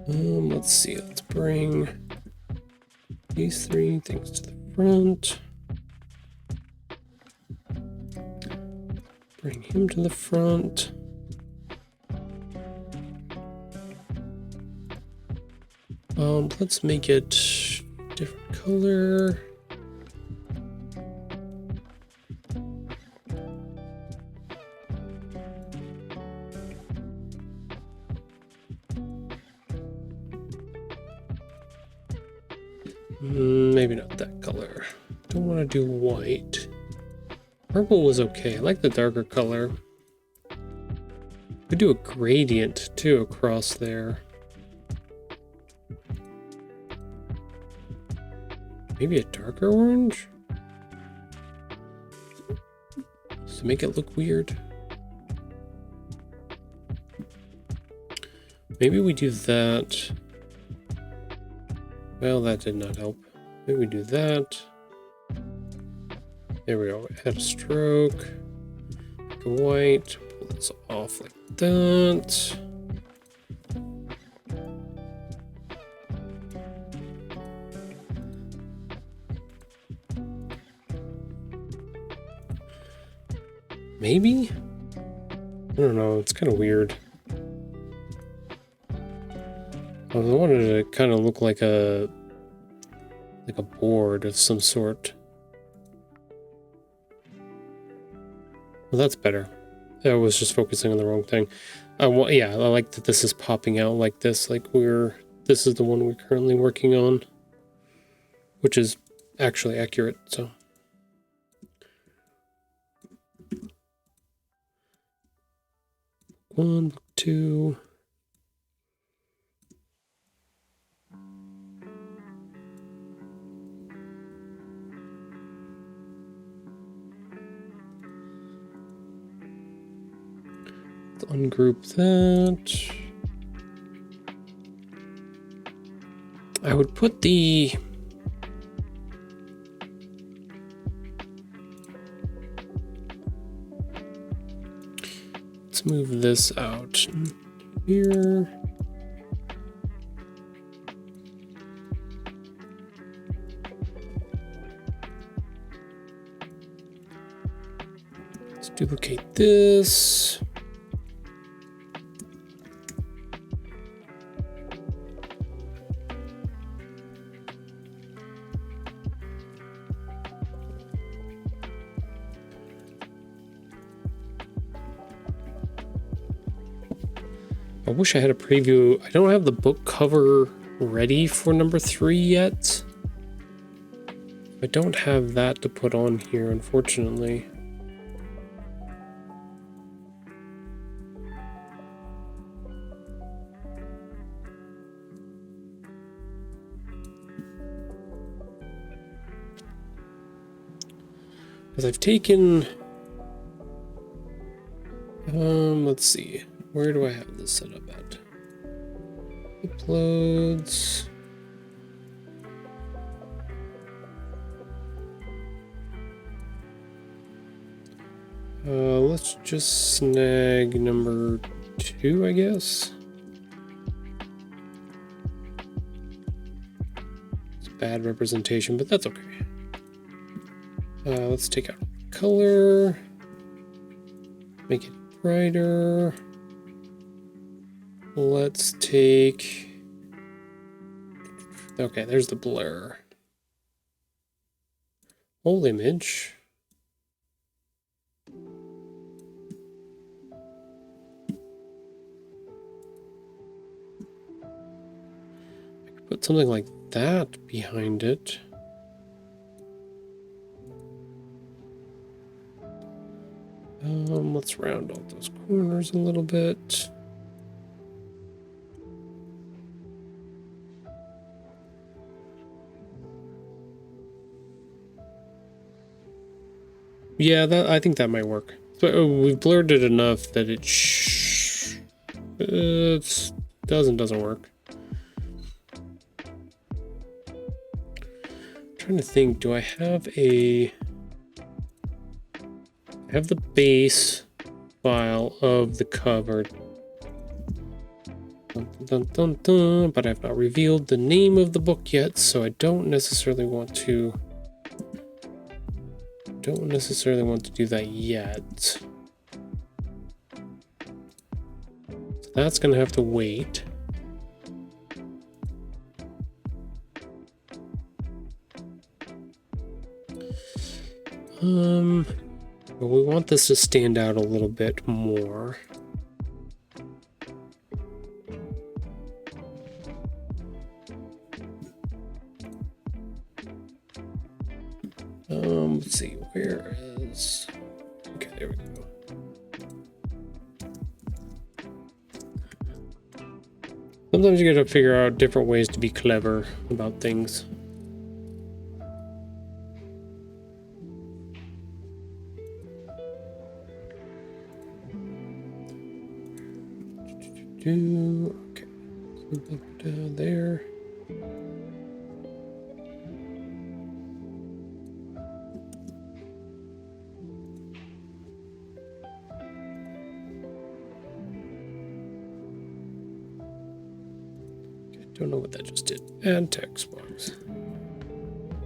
Let's see, let's bring these three things to the front. Bring him to the front. Let's make it different color. Maybe not that color. Don't want to do white. Purple was okay. I like the darker color. Could do a gradient too across there. Maybe a darker orange? To make it look weird. Maybe we do that. Well, that did not help. Maybe we do that. There we go. Add a stroke. Make a white. Pull this off like that. Maybe? I don't know. It's kind of weird. I wanted it to kind of look like a board of some sort. Well, that's better. I was just focusing on the wrong thing. Yeah, I like that this is popping out like this, like this is the one we're currently working on, which is actually accurate, so. One, two. Let's ungroup that. I would put the let's move this out here. Let's duplicate this. I wish I had a preview. I don't have the book cover ready for number 3 yet. I don't have that to put on here, unfortunately. Because I've taken... let's see. Where do I have this set up at? Uploads. Let's just snag number 2, I guess. It's bad representation, but that's okay. Let's take out color. Make it brighter. Let's take... Okay, there's the blur. Whole image. I could put something like that behind it. Let's round out those corners a little bit. Yeah, I think that might work. So we've blurred it enough that it doesn't work. I'm trying to think, do I have I have the base file of the cover. Dun, dun, dun, dun, but I've not revealed the name of the book yet, so I don't necessarily want to do that yet. So that's gonna have to wait. But we want this to stand out a little bit more. Let's see, where is... Okay, there we go. Sometimes you gotta figure out different ways to be clever about things. Okay, down there. Don't know what that just did. Add text box.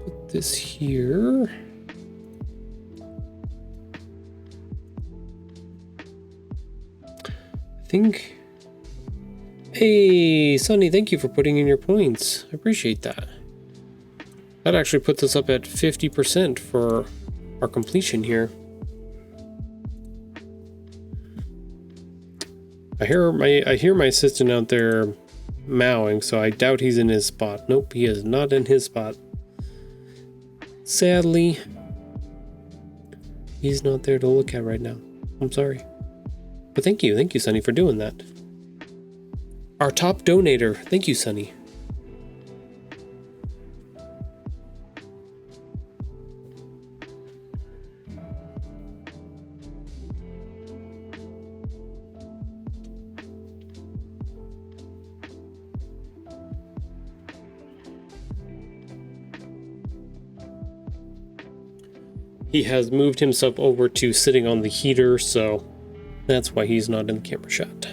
Put this here. I think... Hey, Sunny, thank you for putting in your points. I appreciate that. That actually puts us up at 50% for our completion here. I hear my assistant out there mowing, so I doubt he's in his spot. Nope, he is not in his spot. Sadly, he's not there to look at right now. I'm sorry. But thank you, Sunny, for doing that. Our top donator. Thank you, Sunny. He has moved himself over to sitting on the heater, so that's why he's not in the camera shot.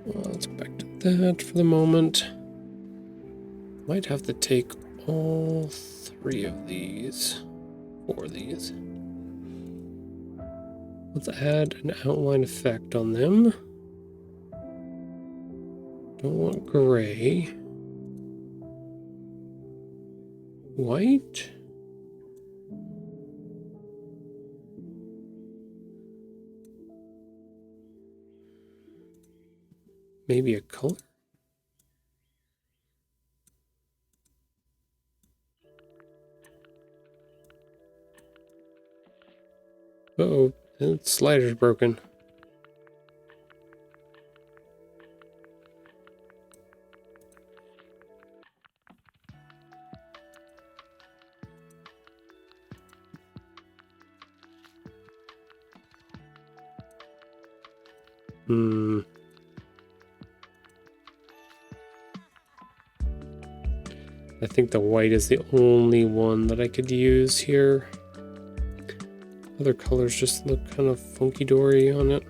Well, let's go back to that for the moment. Might have to take all 3 of these, 4 of these. Let's add an outline effect on them. Don't want gray. White? Maybe a color? Uh-oh, that slider's broken. I think the white is the only one that I could use here. Other colors just look kind of funky-dory on it.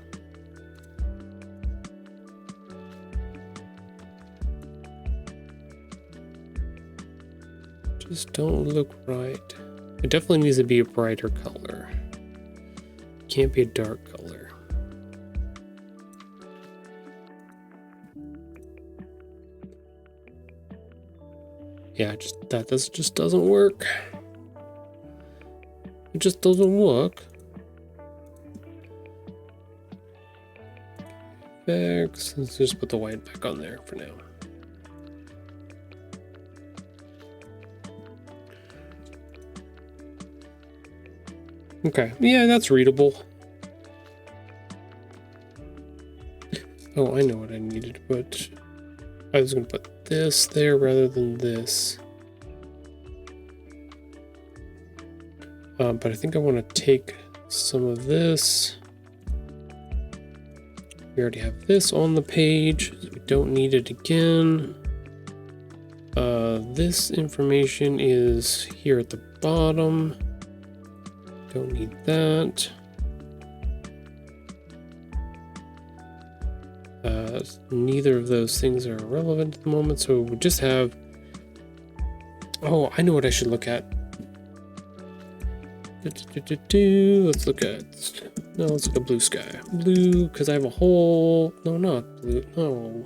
Just don't look right. It definitely needs to be a brighter color. Can't be a dark color. Yeah, that just doesn't work. It just doesn't work. Let's just put the white back on there for now. Okay, yeah, that's readable. Oh, I know what I needed to put. I was going to put this there rather than this. But I think I want to take some of this. We already have this on the page, so we don't need it again. This information is here at the bottom. Don't need that. Neither of those things are relevant at the moment, so we just have... Oh, I know what I should look at. Let's look at blue sky. Blue, because I have a whole... No, not blue. No.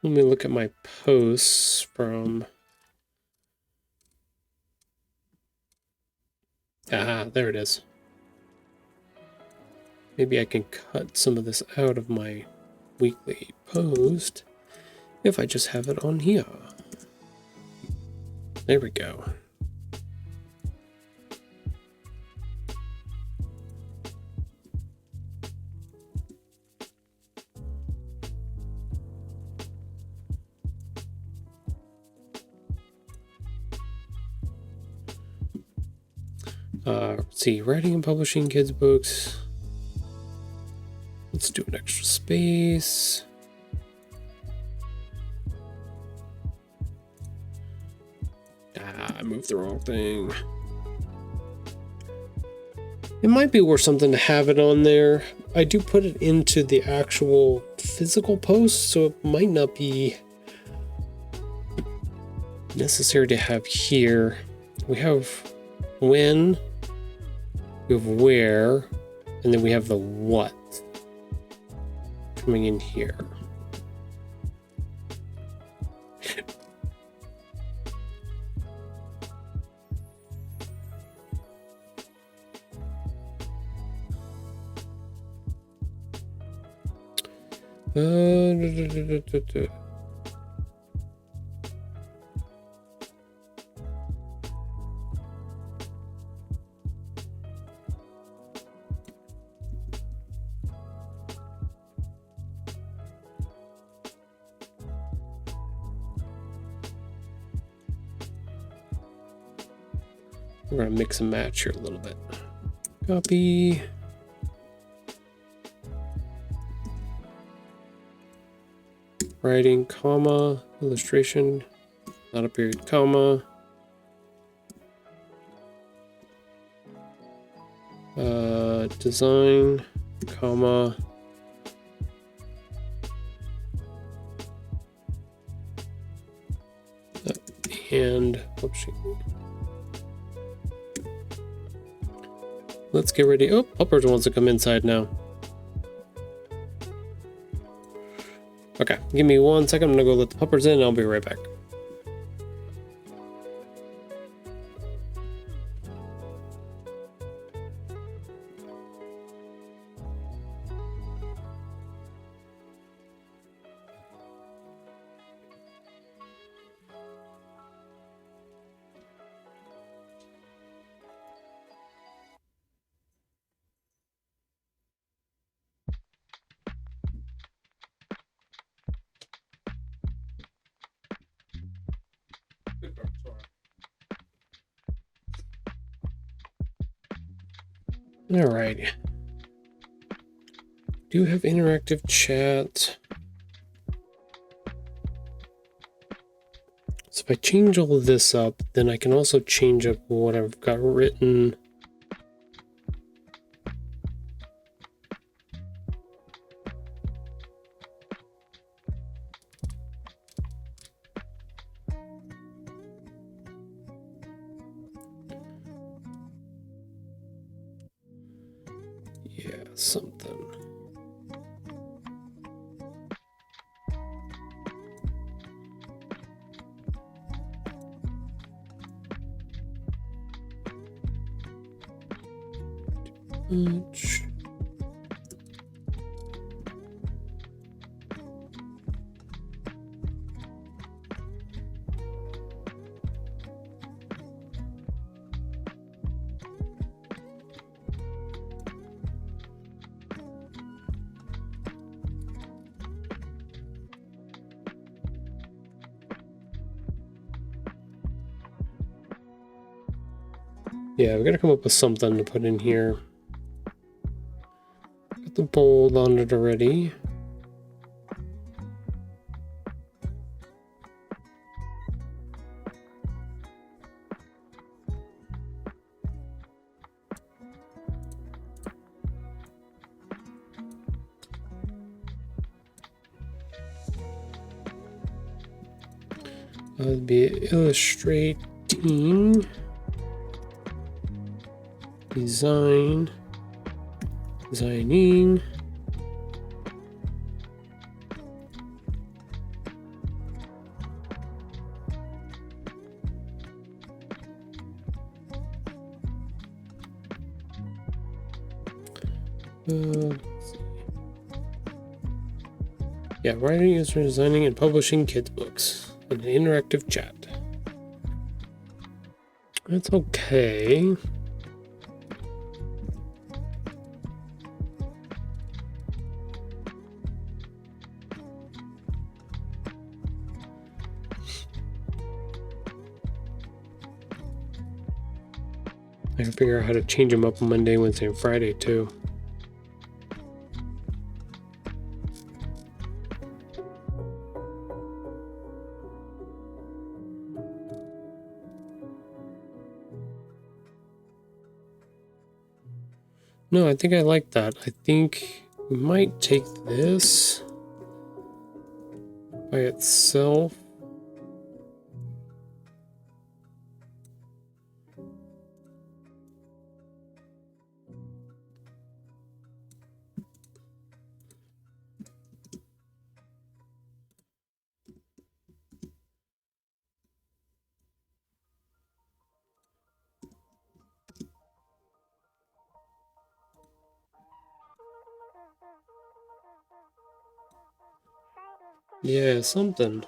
Let me look at my posts from... Ah, there it is. Maybe I can cut some of this out of my weekly post if I just have it on here. There we go. Let's see, writing and publishing kids' books. Let's do an extra space. I moved the wrong thing. It might be worth something to have it on there. I do put it into the actual physical post, so it might not be necessary to have here. We have when, we have where, and then we have the what coming in here. Da. We're gonna mix and match here a little bit. Copy. Writing, comma, illustration, not a period, comma. Design, comma. And whoopsie. Let's get ready. Oh, Puppers wants to come inside now. Okay, give me 1 second. I'm gonna go let the Puppers in and I'll be right back. All right. Do have interactive chat. So if I change all of this up, then I can also change up what I've got written. Yeah, something. Much. Yeah, we gotta come up with something to put in here. Got the bold on it already. That'd be illustrating, designing. Yeah, writing, user designing, and publishing kids' books on an interactive chat. That's okay. I can figure out how to change them up on Monday, Wednesday, and Friday too. No, I think I like that. I think we might take this by itself. Yeah, something.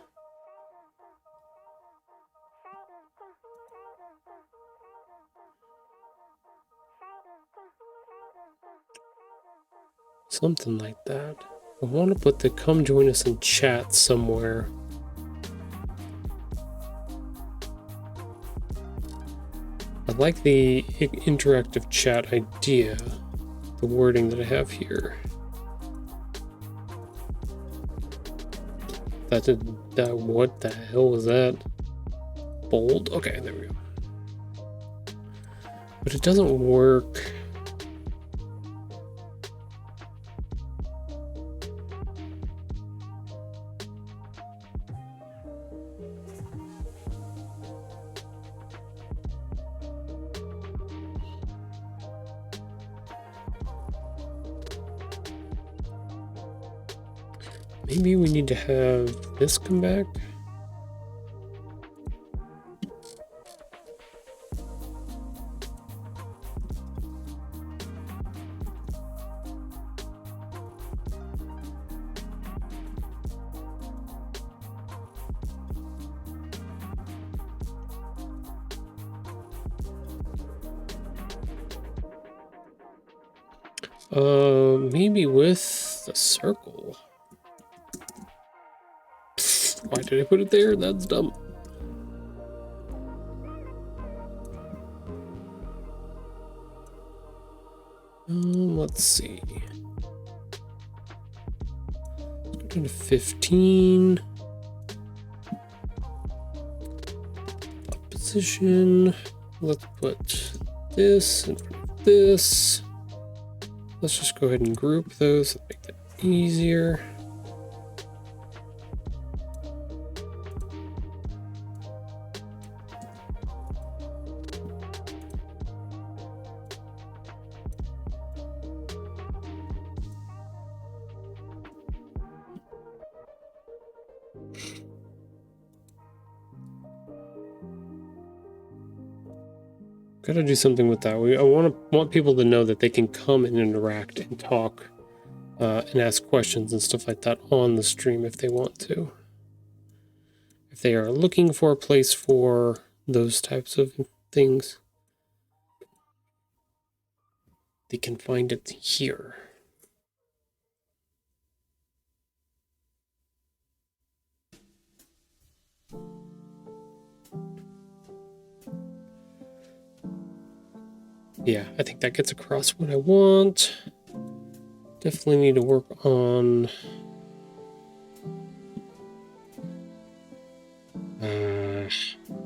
Something like that. I want to put the come join us in chat somewhere. I like the interactive chat idea, the wording that I have here. What the hell was that? Bold? Okay, there we go. But it doesn't work. Maybe we need to have this come back. Maybe with the circle. Why did I put it there? That's dumb. Let's see. Let's go down to 15. Position. Let's put this in front of this. Let's just go ahead and group those and make that easier. Gotta do something with that. I want people to know that they can come and interact and talk and ask questions and stuff like that on the stream if they want to. If they are looking for a place for those types of things, they can find it here. Yeah, I think that gets across what I want. Definitely need to work on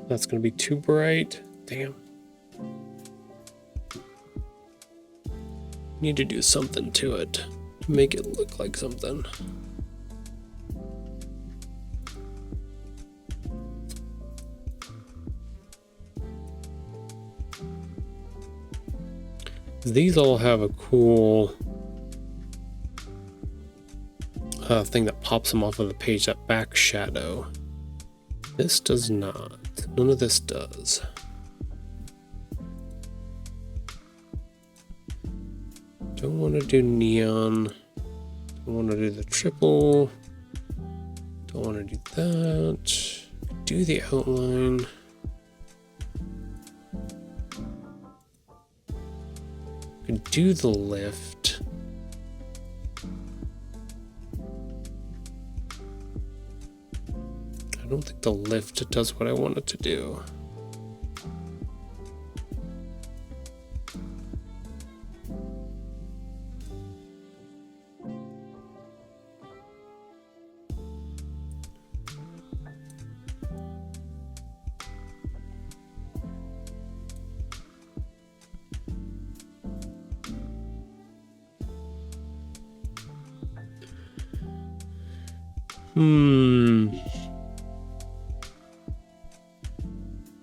that's gonna be too bright. Damn. Need to do something to it to make it look like something. These all have a cool thing that pops them off of the page, that back shadow. This does not. None of this does. Don't want to do neon. Don't want to do the triple. Don't want to do that. Do the outline. Could do the lift. I don't think the lift does what I want it to do.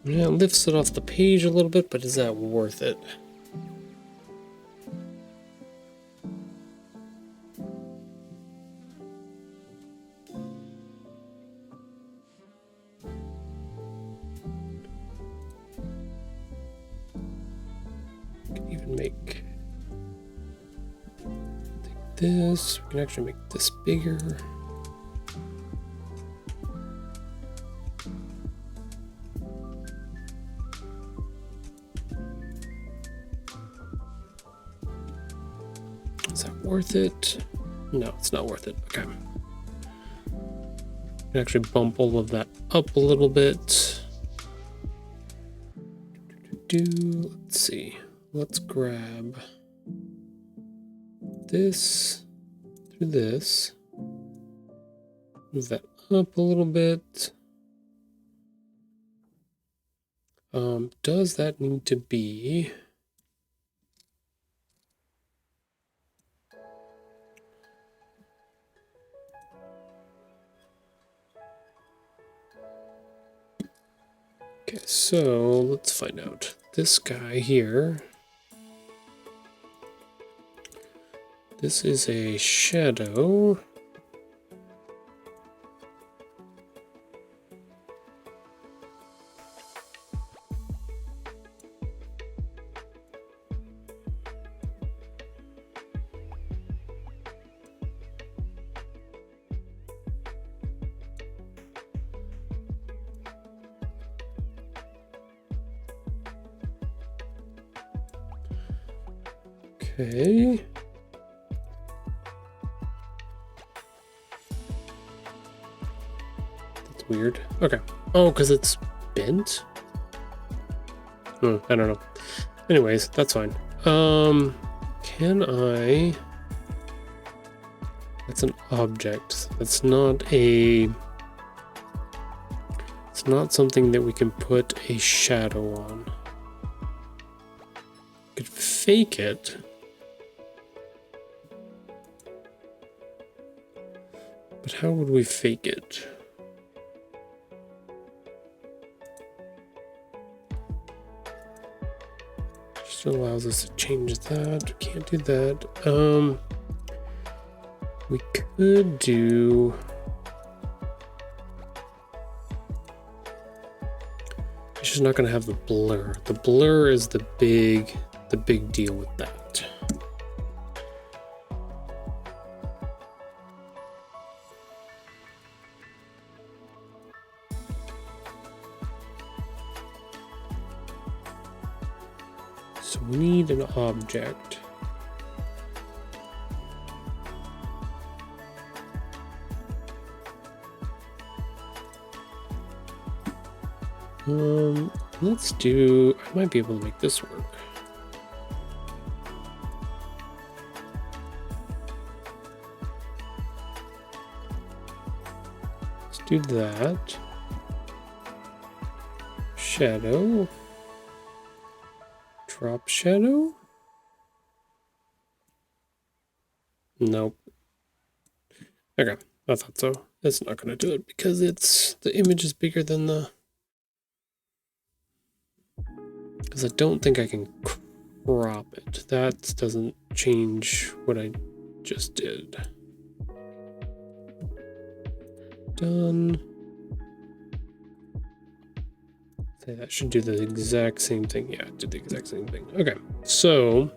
Yeah, it lifts it off the page a little bit, but is that worth it? Can even make this. We can actually make this bigger. worth it? No, it's not worth it. Okay. Can actually bump all of that up a little bit. Let's see. Let's grab this through this. Move that up a little bit. Does that need to be? Okay, so let's find out. This guy here. This is a shadow. Okay. That's weird. Okay. Oh, because it's bent? I don't know. Anyways, that's fine. Can I... That's an object. That's not a... It's not something that we can put a shadow on. Could fake it. But how would we fake it? Just allows us to change that. We can't do that. We could do... It's just not going to have the blur. The blur is the big deal with that. So we need an object. Let's do, I might be able to make this work. Let's do that. Shadow. Drop shadow? Nope. Okay, I thought so. It's not going to do it because the image is bigger than the... Because I don't think I can crop it. That doesn't change what I just did. Done. Okay, that should do the exact same thing. Yeah, it did the exact same thing. Okay, so...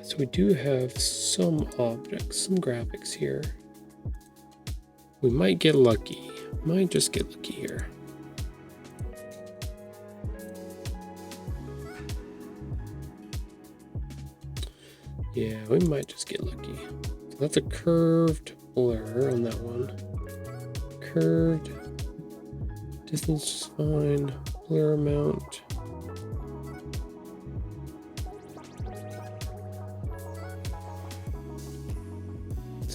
So we do have some objects, some graphics here. We might get lucky. Might just get lucky here. Yeah, we might just get lucky. So that's a curved blur on that one. Curved. Distance is fine. Blur amount.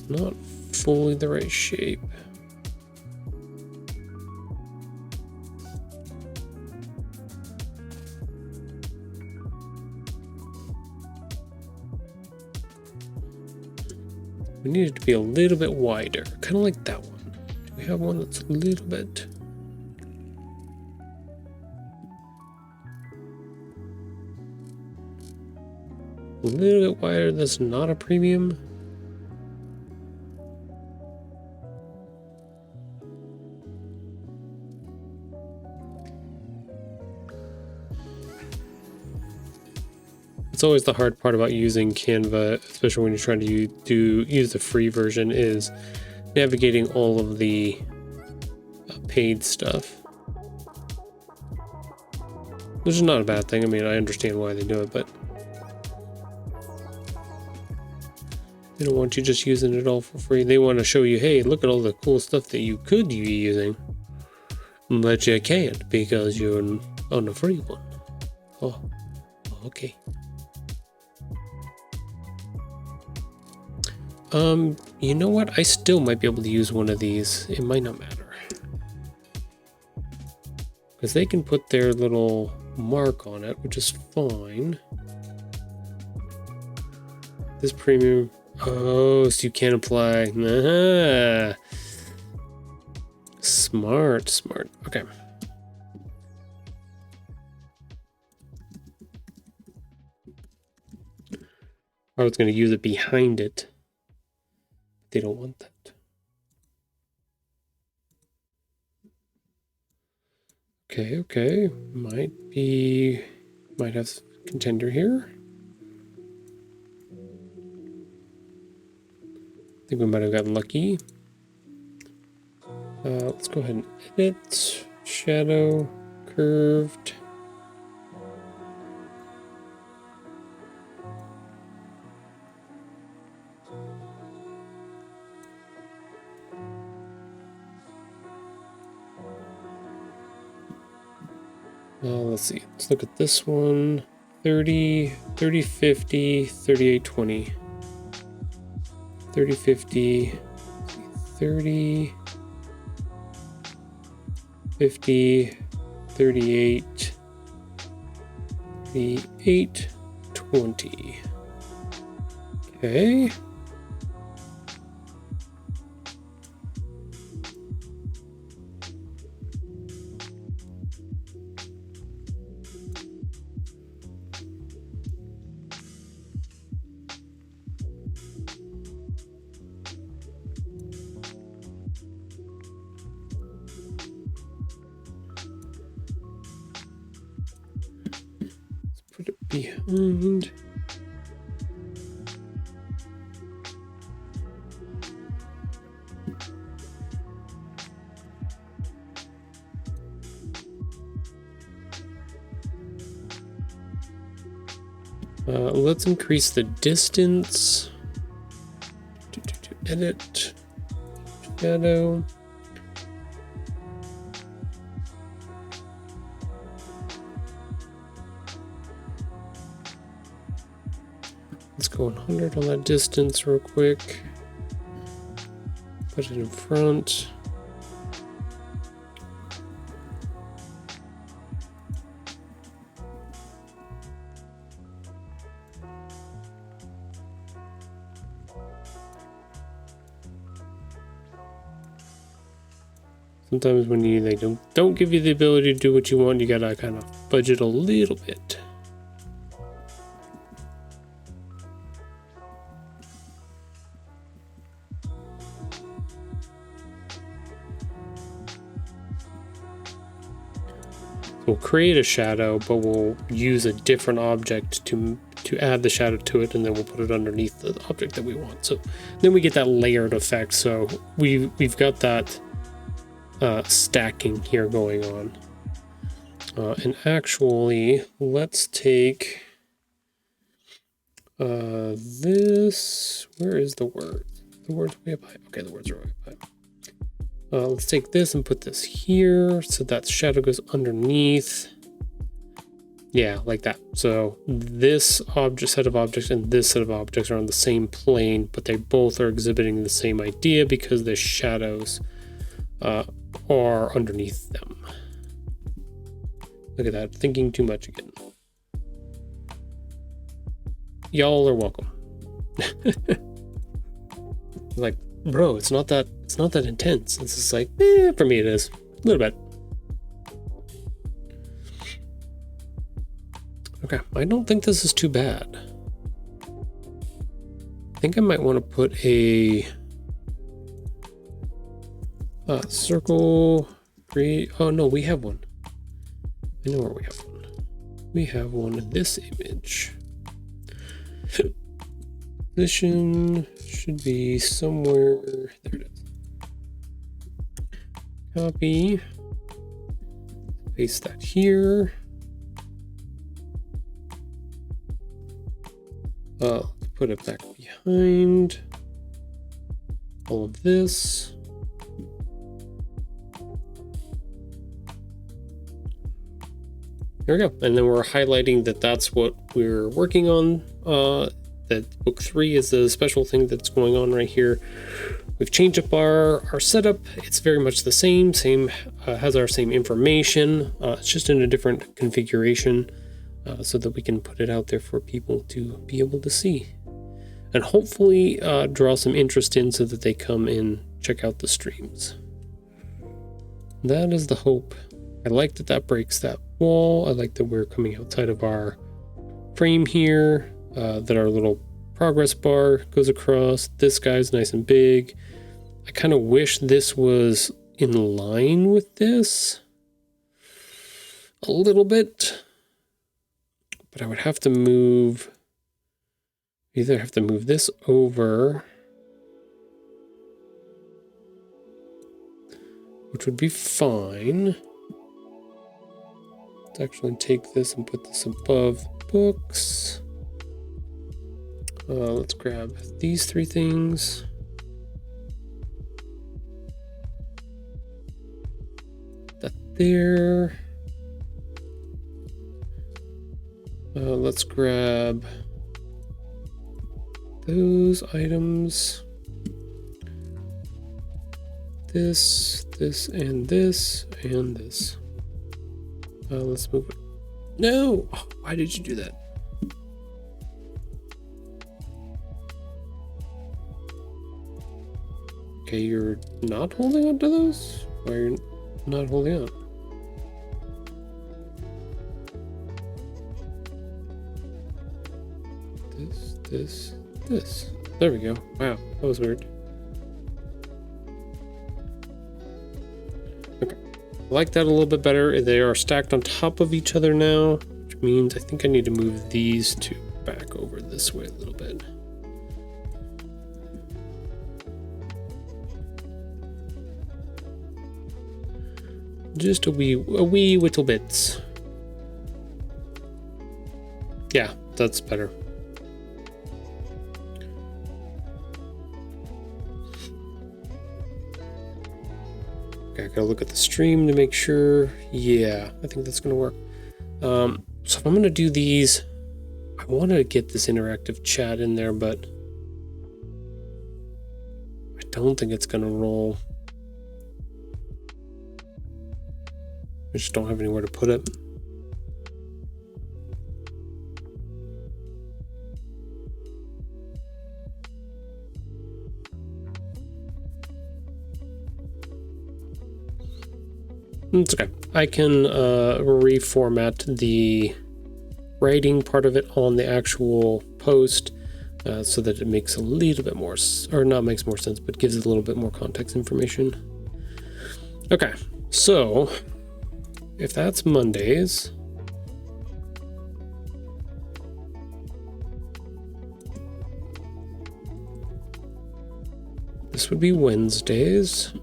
Not fully the right shape. We need it to be a little bit wider, kind of like that one. Do we have one that's a little bit? A little bit wider, that's not a premium. It's always the hard part about using Canva, especially when you're trying to use the free version, is navigating all of the paid stuff. Which is not a bad thing. I mean, I understand why they do it, but they don't want you just using it all for free. They want to show you, hey, look at all the cool stuff that you could be using, but you can't because you're on a free one. Oh, okay. You know what? I still might be able to use one of these. It might not matter. Because they can put their little mark on it, which is fine. This premium... Oh, so you can't apply... Ah. Smart, smart. Okay. I was going to use it behind it. They don't want that. Okay, okay. Might have contender here. I think we might have gotten lucky. Let's go ahead and edit. Shadow, curved. Let's see. Let's look at this one. 30, 30, 50, 38, 20. 30, 50, 30, 50, 38, 38, 20. Okay. Put it behind. Let's increase the distance. Edit. Shadow. Let's go 100 on that distance real quick. Put it in front. Sometimes when they don't give you the ability to do what you want, you gotta kind of budget a little bit. We'll create a shadow, but we'll use a different object to add the shadow to it, and then we'll put it underneath the object that we want. So then we get that layered effect. So we've got that stacking here going on. And actually, let's take this. Where is the word? The words way up high. Okay, the words are way up high. Let's take this and put this here so that shadow goes underneath. Yeah, like that. So this set of objects and this set of objects are on the same plane, but they both are exhibiting the same idea because the shadows are underneath them. Look at that, thinking too much again. Y'all are welcome. Like, bro, it's not that intense. It's just like, for me it is. A little bit. Okay, I don't think this is too bad. I think I might want to put a circle. Oh no, we have one. I know where we have one. We have one in this image. Position should be somewhere. There it is. Copy. Paste that here. Put it back behind all of this. There we go. And then we're highlighting that that's what we're working on. That book 3 is the special thing that's going on right here. We've changed up our setup. It's very much the same, has our same information. It's just in a different configuration so that we can put it out there for people to be able to see. And hopefully draw some interest in so that they come in, check out the streams. That is the hope. I like that that breaks that wall. I like that we're coming outside of our frame here, that our little progress bar goes across. This guy's nice and big. I kind of wish this was in line with this a little bit, but I would have to move, either have to move this over, which would be fine. Let's actually take this and put this above books. Let's grab these 3 things. That there. Let's grab those items. This, and this, and this. Let's move it. No! Oh, why did you do that? Okay, you're not holding on to those? Why are you not holding on? This. There we go. Wow, that was weird. Okay, I like that a little bit better. They are stacked on top of each other now, which means I think I need to move these 2 back over this way a little bit. Just a wee little bit. Yeah, that's better. Okay, I gotta look at the stream to make sure. Yeah, I think that's gonna work. So if I'm gonna do these, I want to get this interactive chat in there, but I don't think it's gonna roll. I just don't have anywhere to put it. It's okay. I can reformat the writing part of it on the actual post so that it makes a little bit more, or not makes more sense, but gives it a little bit more context information. Okay, so if that's Mondays, this would be Wednesdays.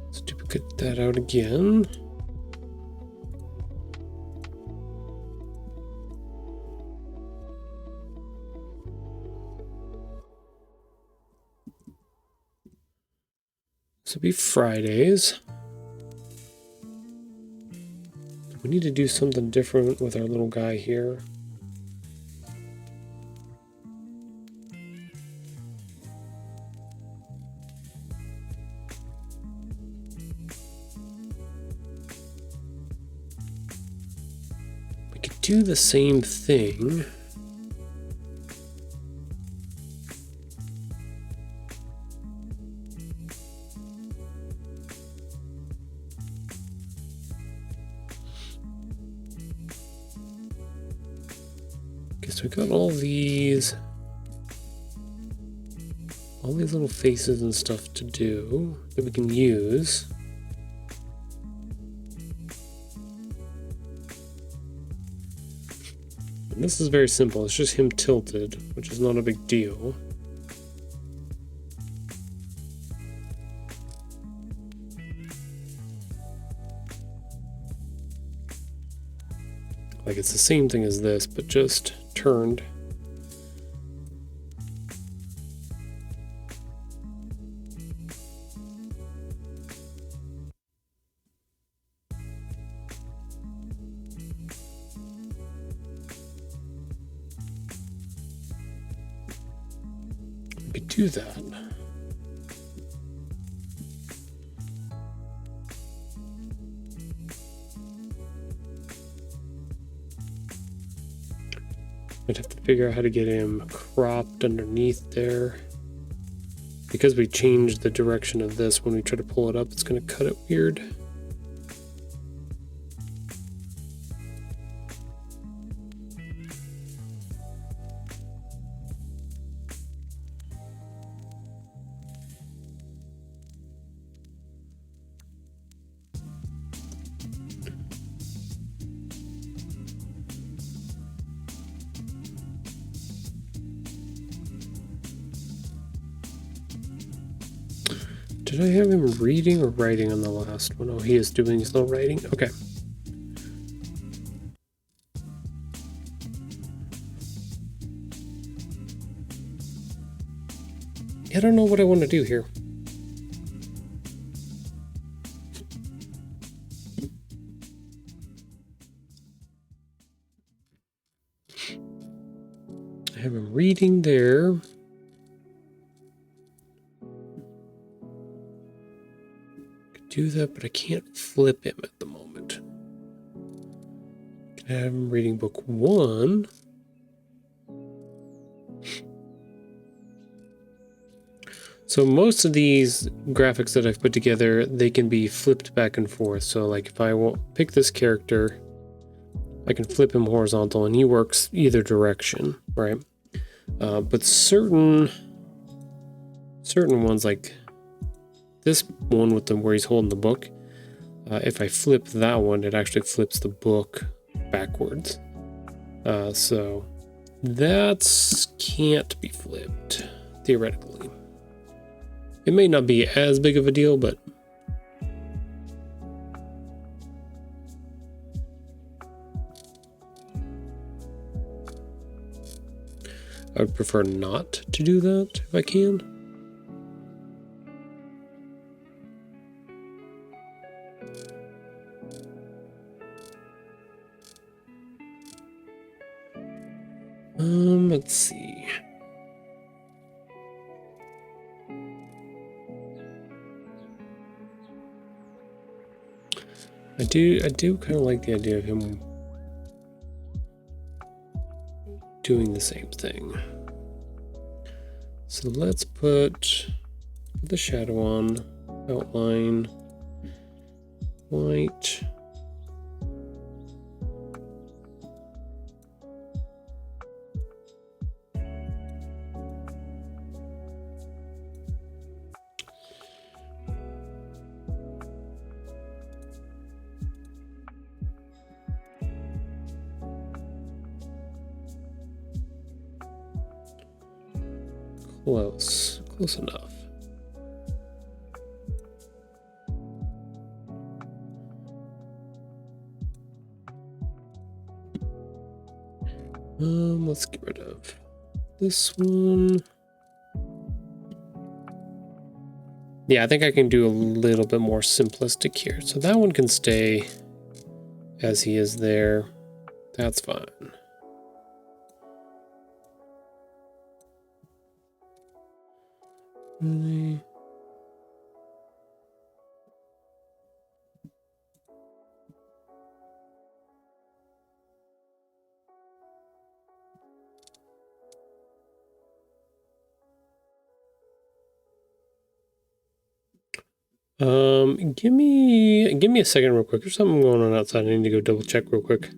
Let's duplicate that out again. This would be Fridays. We need to do something different with our little guy here. We could do the same thing. So we got all these little faces and stuff to do that we can use. And this is very simple. It's just him tilted, which is not a big deal. Like it's the same thing as this, but just turned. We could do that. I'd have to figure out how to get him cropped underneath there. Because we changed the direction of this when we try to pull it up, it's going to cut it weird. Did I have him reading or writing on the last one? Oh, he is doing his little writing. Okay. I don't know what I want to do here. I have him reading there. Do that, but I can't flip him at the moment. Can I have him reading book 1? So most of these graphics that I've put together, they can be flipped back and forth. So like if I will pick this character, I can flip him horizontal and he works either direction, right? But certain ones like this one with where he's holding the book, if I flip that one, it actually flips the book backwards. So that can't be flipped, theoretically. It may not be as big of a deal, but I would prefer not to do that if I can. Let's see. I do kind of like the idea of him doing the same thing. So let's put the shadow on, outline, white. Close enough. Let's get rid of this one. Yeah, I think I can do a little bit more simplistic here. So that one can stay as he is there. That's fine. Really? Give me a second real quick. There's something going on outside. I need to go double check real quick.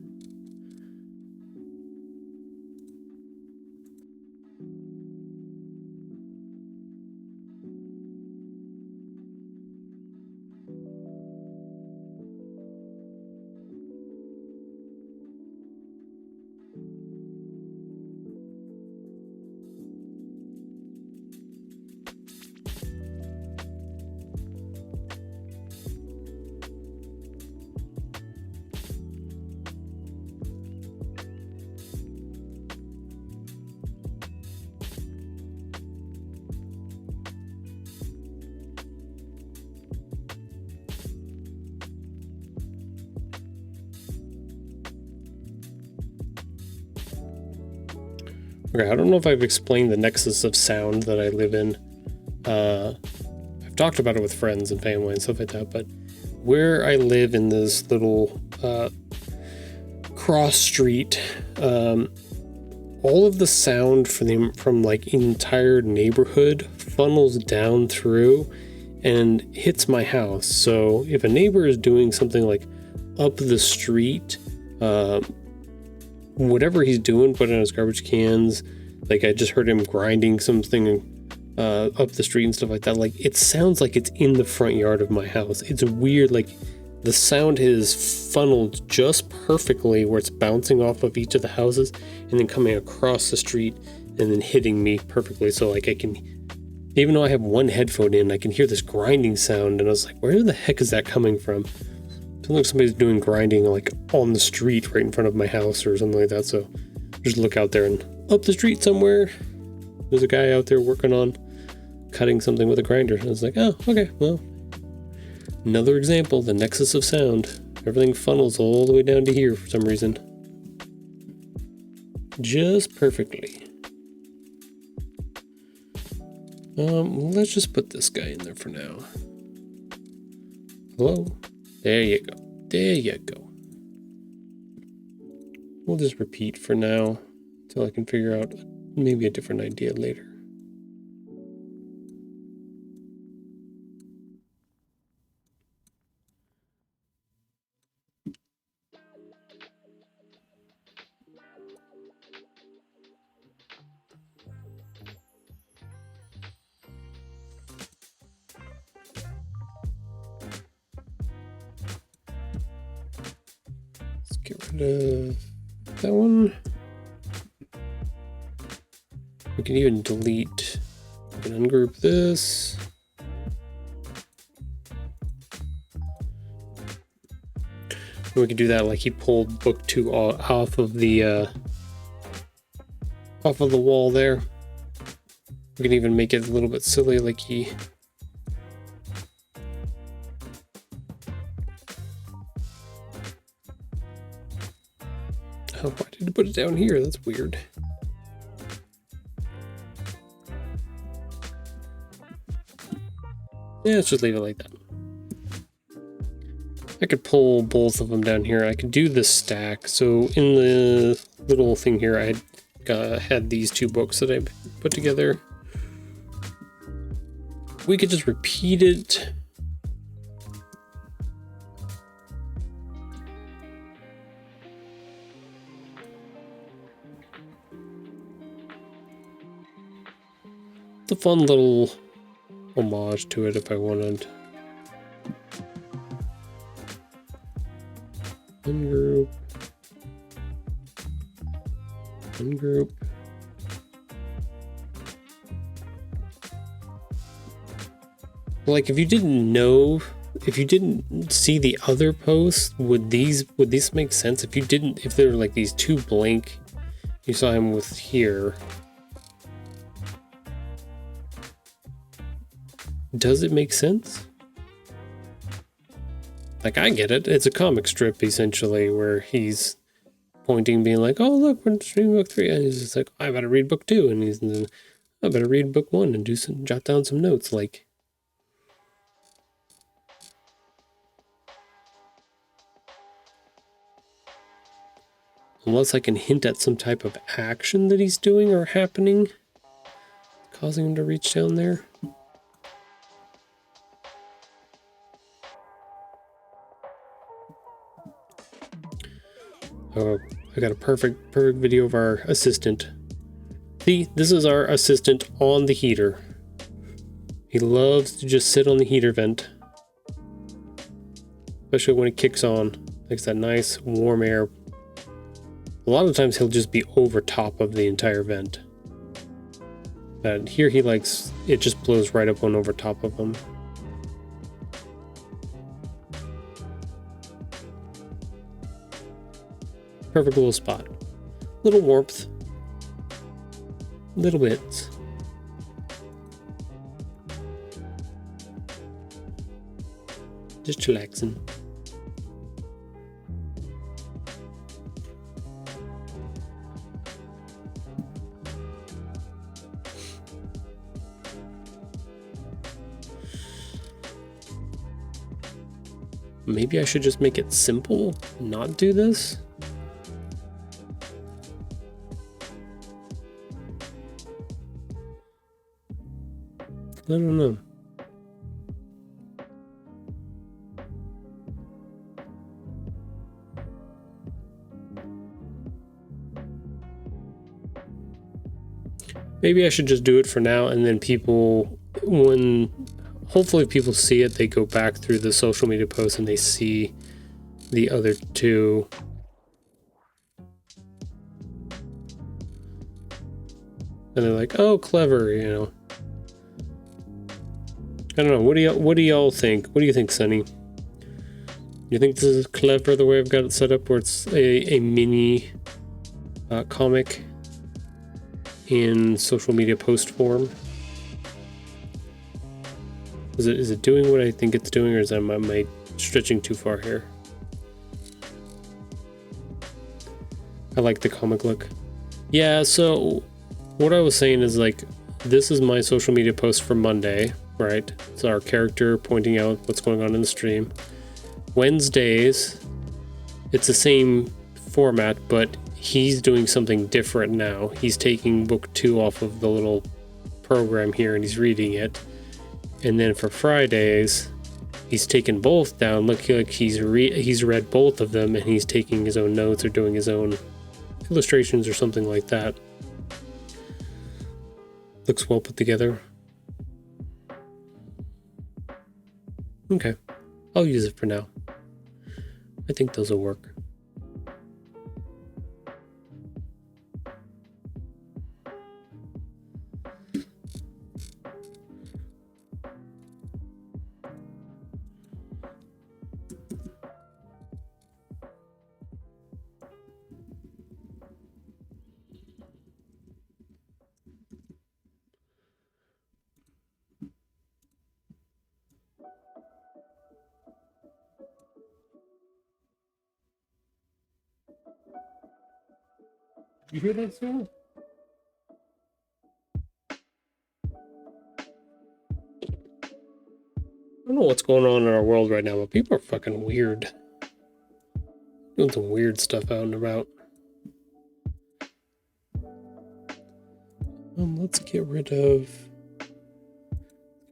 Okay, I don't know if I've explained the nexus of sound that I live in. I've talked about it with friends and family and stuff like that, but where I live in this little cross street, all of the sound from like entire neighborhood funnels down through and hits my house. So if a neighbor is doing something like up the street, whatever he's doing, putting in his garbage cans, like I just heard him grinding something up the street and stuff like that, like it sounds like it's in the front yard of my house. It's weird, like the sound is funneled just perfectly where it's bouncing off of each of the houses and then coming across the street and then hitting me perfectly. So like I can, even though I have one headphone in, I can hear this grinding sound, and I was like, where the heck is that coming from? It sounds like somebody's doing grinding like on the street right in front of my house or something like that. So just look out there, and up the street somewhere there's a guy out there working on cutting something with a grinder. And I was like, oh, okay, well, another example, the nexus of sound. Everything funnels all the way down to here for some reason. Just perfectly. Let's just put this guy in there for now. Hello? There you go. There you go. We'll just repeat for now until I can figure out maybe a different idea later. Get rid of that one. We can even delete. We can ungroup this. And we can do that like he pulled book 2 off of the wall there. We can even make it a little bit silly, like he. Oh, why did I put it down here? That's weird. Yeah, let's just leave it like that. I could pull both of them down here. I could do this stack. So in the little thing here, I had these 2 books that I put together. We could just repeat it. The fun little homage to it if I wanted. Ungroup. Ungroup. Like if you didn't know, if you didn't see the other posts, would these make sense? If there were like these 2 blank, you saw him with here. Does it make sense? Like, I get it. It's a comic strip, essentially, where he's pointing, being like, oh, look, we're reading book 3. And he's just like, I better read book 2. And he's, I better read book 1 and jot down some notes. Like, unless I can hint at some type of action that he's doing or happening, causing him to reach down there. Oh, I got a perfect video of our assistant. See, this is our assistant on the heater. He loves to just sit on the heater vent. Especially when it kicks on. Likes that nice warm air. A lot of times he'll just be over top of the entire vent. But here he likes, it just blows right up on over top of him. Perfect little spot. Little warmth. Little bits. Just chillaxing. Maybe I should just make it simple, not do this. I don't know. Maybe I should just do it for now, and then people, hopefully people see it, they go back through the social media posts and they see the other two. And they're like, oh, clever, you know. I don't know. What do y'all think? What do you think, Sunny? You think this is clever the way I've got it set up, where it's a mini comic in social media post form? Is it doing what I think it's doing, or am I stretching too far here? I like the comic look. Yeah, so what I was saying is, like, this is my social media post for Monday, right? It's our character pointing out what's going on in the stream. Wednesdays, it's the same format, but he's doing something different now. He's taking book 2 off of the little program here and he's reading it. And then for Fridays, he's taken both down. Look, like he's read both of them and he's taking his own notes or doing his own illustrations or something like that. Looks well put together. Okay, I'll use it for now. I think those will work. You hear that sound? I don't know what's going on in our world right now, but people are fucking weird. Doing some weird stuff out and about. Let's get rid of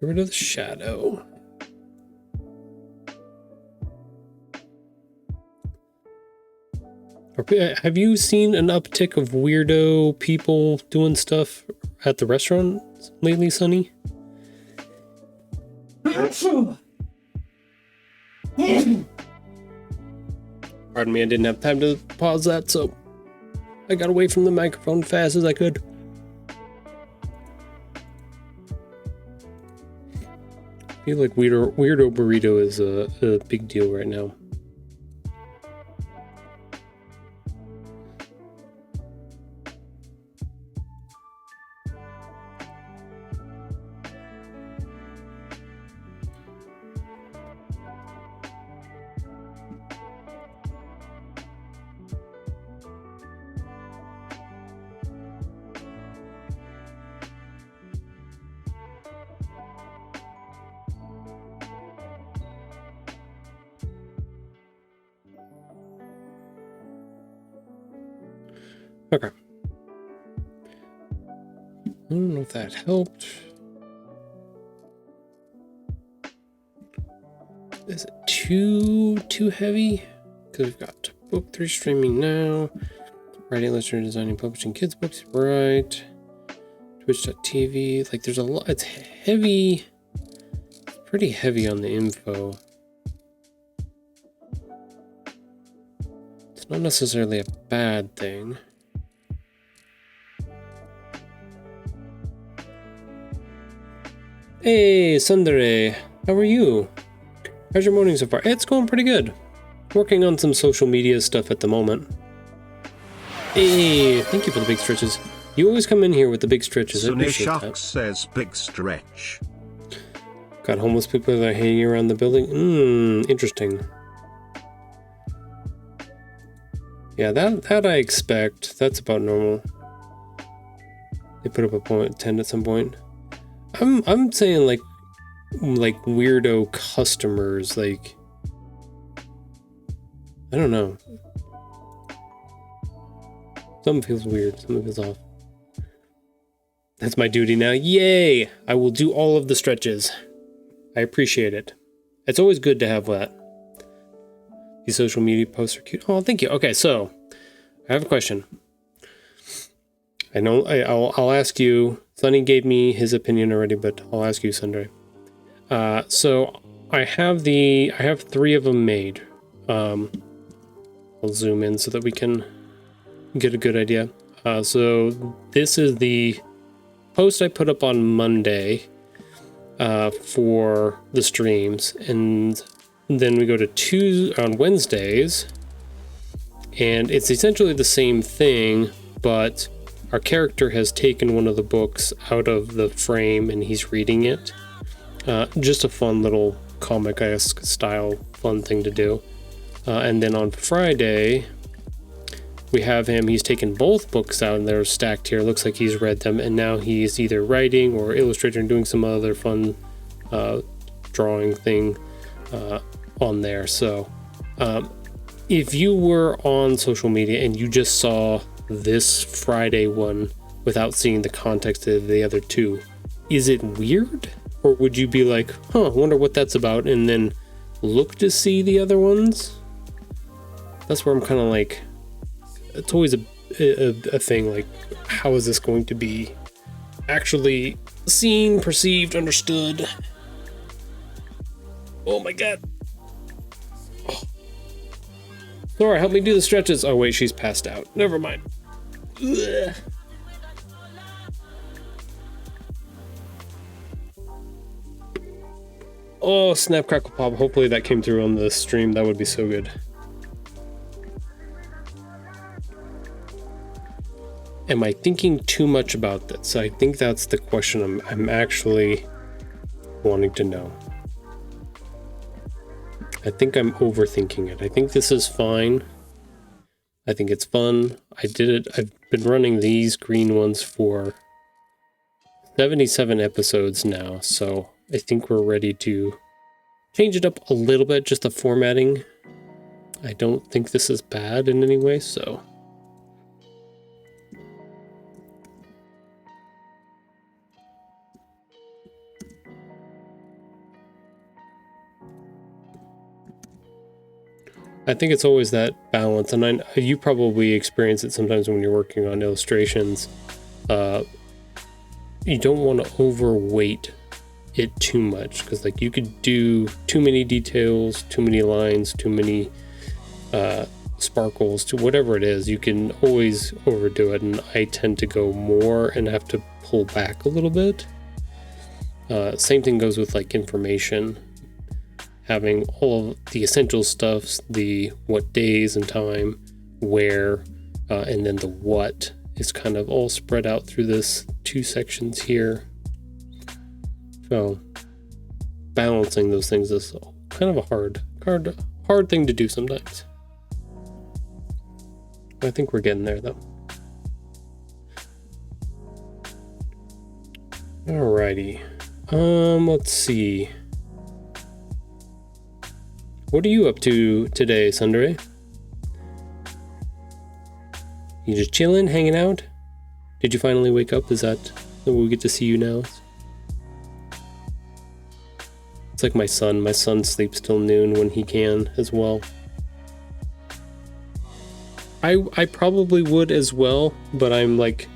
the shadow. Have you seen an uptick of weirdo people doing stuff at the restaurant lately, Sonny? Pardon me, I didn't have time to pause that, so I got away from the microphone as fast as I could. I feel like weirdo burrito is a big deal right now. Okay. I don't know if that helped. Is it too heavy? Because we've got book 3 streaming now. Writing, illustrating, designing, publishing kids books, right? Twitch.tv. Like, there's a lot. It's heavy. It's pretty heavy on the info. It's not necessarily a bad thing. Hey, Sundere, how are you? How's your morning so far? It's going pretty good. Working on some social media stuff at the moment. Hey, thank you for the big stretches. You always come in here with the big stretches. I appreciate that. Says big stretch. Got homeless people that are hanging around the building. Interesting. Yeah, that I expect. That's about normal. They put up a tent at some point. I'm saying like weirdo customers, like I don't know. Something feels weird. Something feels off. That's my duty now. Yay! I will do all of the stretches. I appreciate it. It's always good to have that. These social media posts are cute. Oh, thank you. Okay, so I have a question. I know I'll ask you. Sunny gave me his opinion already, but I'll ask you, Sundray. So I have 3 of them made. I'll zoom in so that we can get a good idea. So this is the post I put up on Monday for the streams, and then we go to on Wednesdays, and it's essentially the same thing, but our character has taken one of the books out of the frame and he's reading it. Just a fun little comic-esque style fun thing to do. And then on Friday, we have he's taken both books out and they're stacked here. Looks like he's read them, and now he's either writing or illustrating or doing some other fun drawing thing on there. So if you were on social media and you just saw this Friday one without seeing the context of the other 2, is it weird? Or would you be like, I wonder what that's about, and then look to see the other ones? That's where I'm kind of like, it's always a thing, like, how is this going to be actually seen, perceived, understood? Oh my god. Oh. Laura, help me do the stretches. Oh wait, she's passed out. Never mind. Ugh. Oh, snap, crackle, pop. Hopefully that came through on the stream. That would be so good. Am I thinking too much about this? I think that's the question I'm actually wanting to know. I think I'm overthinking it. I think this is fine. I think it's fun. I did it. I've been running these green ones for 77 episodes now, so I think we're ready to change it up a little bit, just the formatting. I don't think this is bad in any way, so. I think it's always that balance, and you probably experience it sometimes when you're working on illustrations. You don't want to overweight it too much, because like you could do too many details, too many lines, too many sparkles, to whatever it is. You can always overdo it, and I tend to go more and have to pull back a little bit. Same thing goes with like information. Having all of the essential stuffs, the what days and time, where, and then the what is kind of all spread out through this 2 sections here. So balancing those things is kind of a hard thing to do sometimes. I think we're getting there though. Alrighty. Let's see. What are you up to today, Sundray? You just chilling, hanging out? Did you finally wake up? Is that we get to see you now? It's like my son. My son sleeps till noon when he can as well. I probably would as well, but I'm like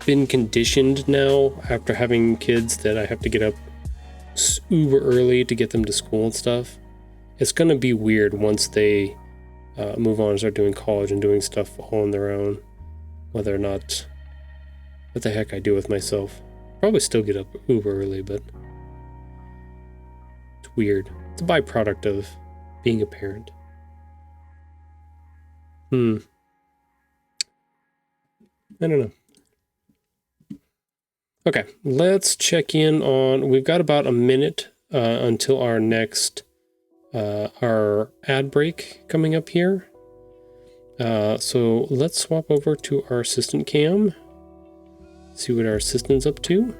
been conditioned now after having kids that I have to get up uber early to get them to school and stuff. It's going to be weird once they move on and start doing college and doing stuff all on their own. Whether or not, what the heck I do with myself. Probably still get up uber early, but it's weird. It's a byproduct of being a parent. I don't know. Okay, let's check in on, we've got about a minute until our next our ad break coming up here. So let's swap over to our assistant cam. See what our assistant's up to.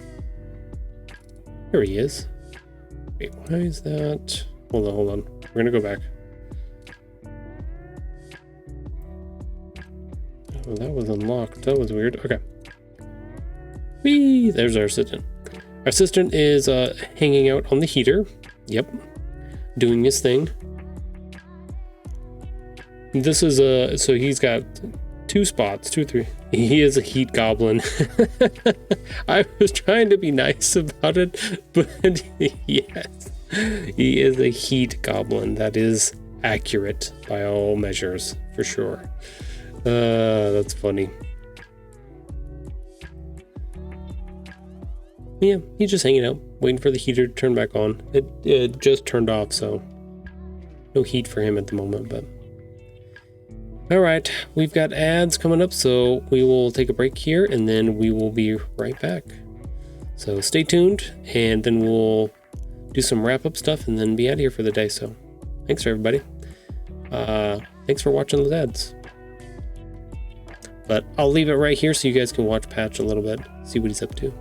There he is. Wait, why is that? Hold on. We're gonna go back. Oh, that was unlocked. That was weird. Okay. Whee! There's our assistant. Our assistant is hanging out on the heater. Yep. Doing his thing. This is so he's got 2 spots, 2 or 3. He is a heat goblin. I was trying to be nice about it, but yes, he is a heat goblin. That is accurate by all measures, for sure. That's funny. Yeah, he's just hanging out, waiting for the heater to turn back on. It just turned off, so no heat for him at the moment, but all right, we've got ads coming up, so we will take a break here and then we will be right back. So stay tuned, and then we'll do some wrap-up stuff and then be out of here for the day. So thanks for everybody. Thanks for watching those ads. But I'll leave it right here so you guys can watch Patch a little bit, see what he's up to.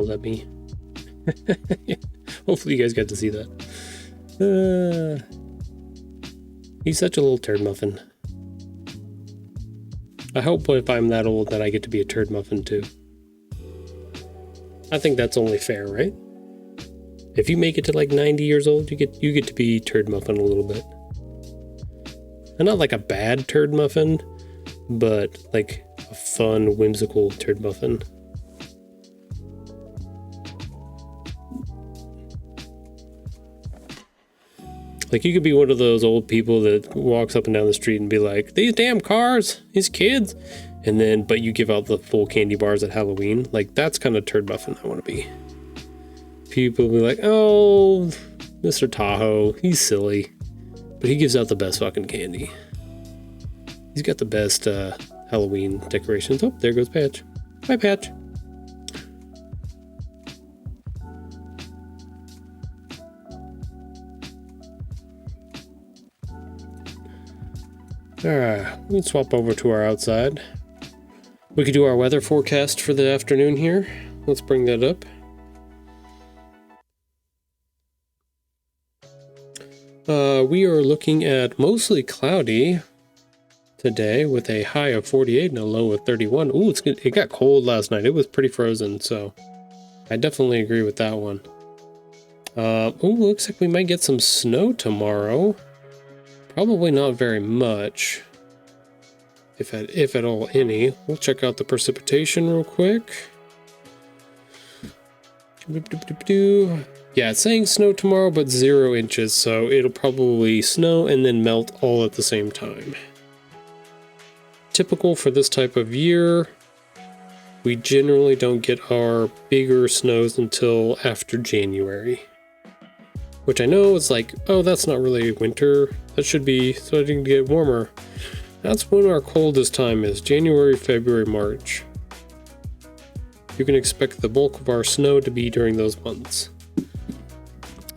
At me. Hopefully you guys got to see that. He's such a little turd muffin. I hope if I'm that old that I get to be a turd muffin too. I think that's only fair, right? If you make it to like 90 years old, you get to be turd muffin a little bit. And not like a bad turd muffin, but like a fun, whimsical turd muffin. Like, you could be one of those old people that walks up and down the street and be like, these damn cars, these kids. And then, but you give out the full candy bars at Halloween. Like, that's kind of turd muffin I want to be. People will be like, oh, Mr. Tahoe, he's silly. But he gives out the best fucking candy. He's got the best Halloween decorations. Oh, there goes Patch. Bye, Patch. Alright, we can swap over to our outside. We could do our weather forecast for the afternoon here. Let's bring that up. We are looking at mostly cloudy today with a high of 48 and a low of 31. Ooh, it's good. It got cold last night. It was pretty frozen, so I definitely agree with that one. Looks like we might get some snow tomorrow. Probably not very much, if at all any. We'll check out the precipitation real quick. Yeah, it's saying snow tomorrow, but 0 inches, so it'll probably snow and then melt all at the same time. Typical for this type of year. We generally don't get our bigger snows until after January. Which I know is like, oh, that's not really winter. That should be starting to get warmer. That's when our coldest time is, January, February, March. You can expect the bulk of our snow to be during those months.